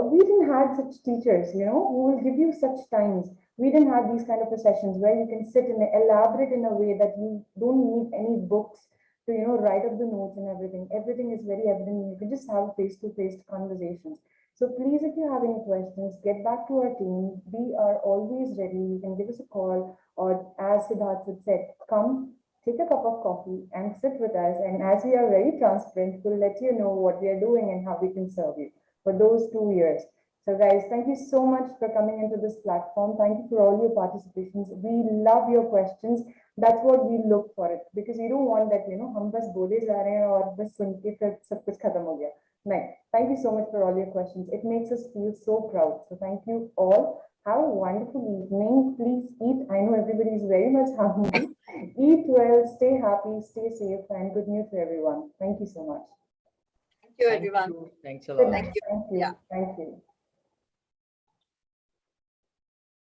we didn't have such teachers, who will give you such times. We didn't have these kind of sessions where you can sit and elaborate in a way that you don't need any books to, write up the notes and everything. Everything is very evident. You can just have face-to-face conversations. So please, if you have any questions, get back to our team. We are always ready. You can give us a call, or as Siddharth had said, come, take a cup of coffee and sit with us. And as we are very transparent, we'll let you know what we are doing and how we can serve you for those 2 years. So guys, thank you so much for coming into this platform. Thank you for all your participations. We love your questions. That's what we look for it, because we don't want that, hum bas bole ja rahe hain aur bas sun ke fir sab kuch khatam ho gaya. No, thank you so much for all your questions. It makes us feel so proud. So thank you all. Have a wonderful evening. Please eat. I know everybody is very much hungry. Eat well, stay happy, stay safe, and good news to everyone. Thank you so much. Thank you, everyone. Thanks a lot. Thank you. Thank you. Yeah. Thank you.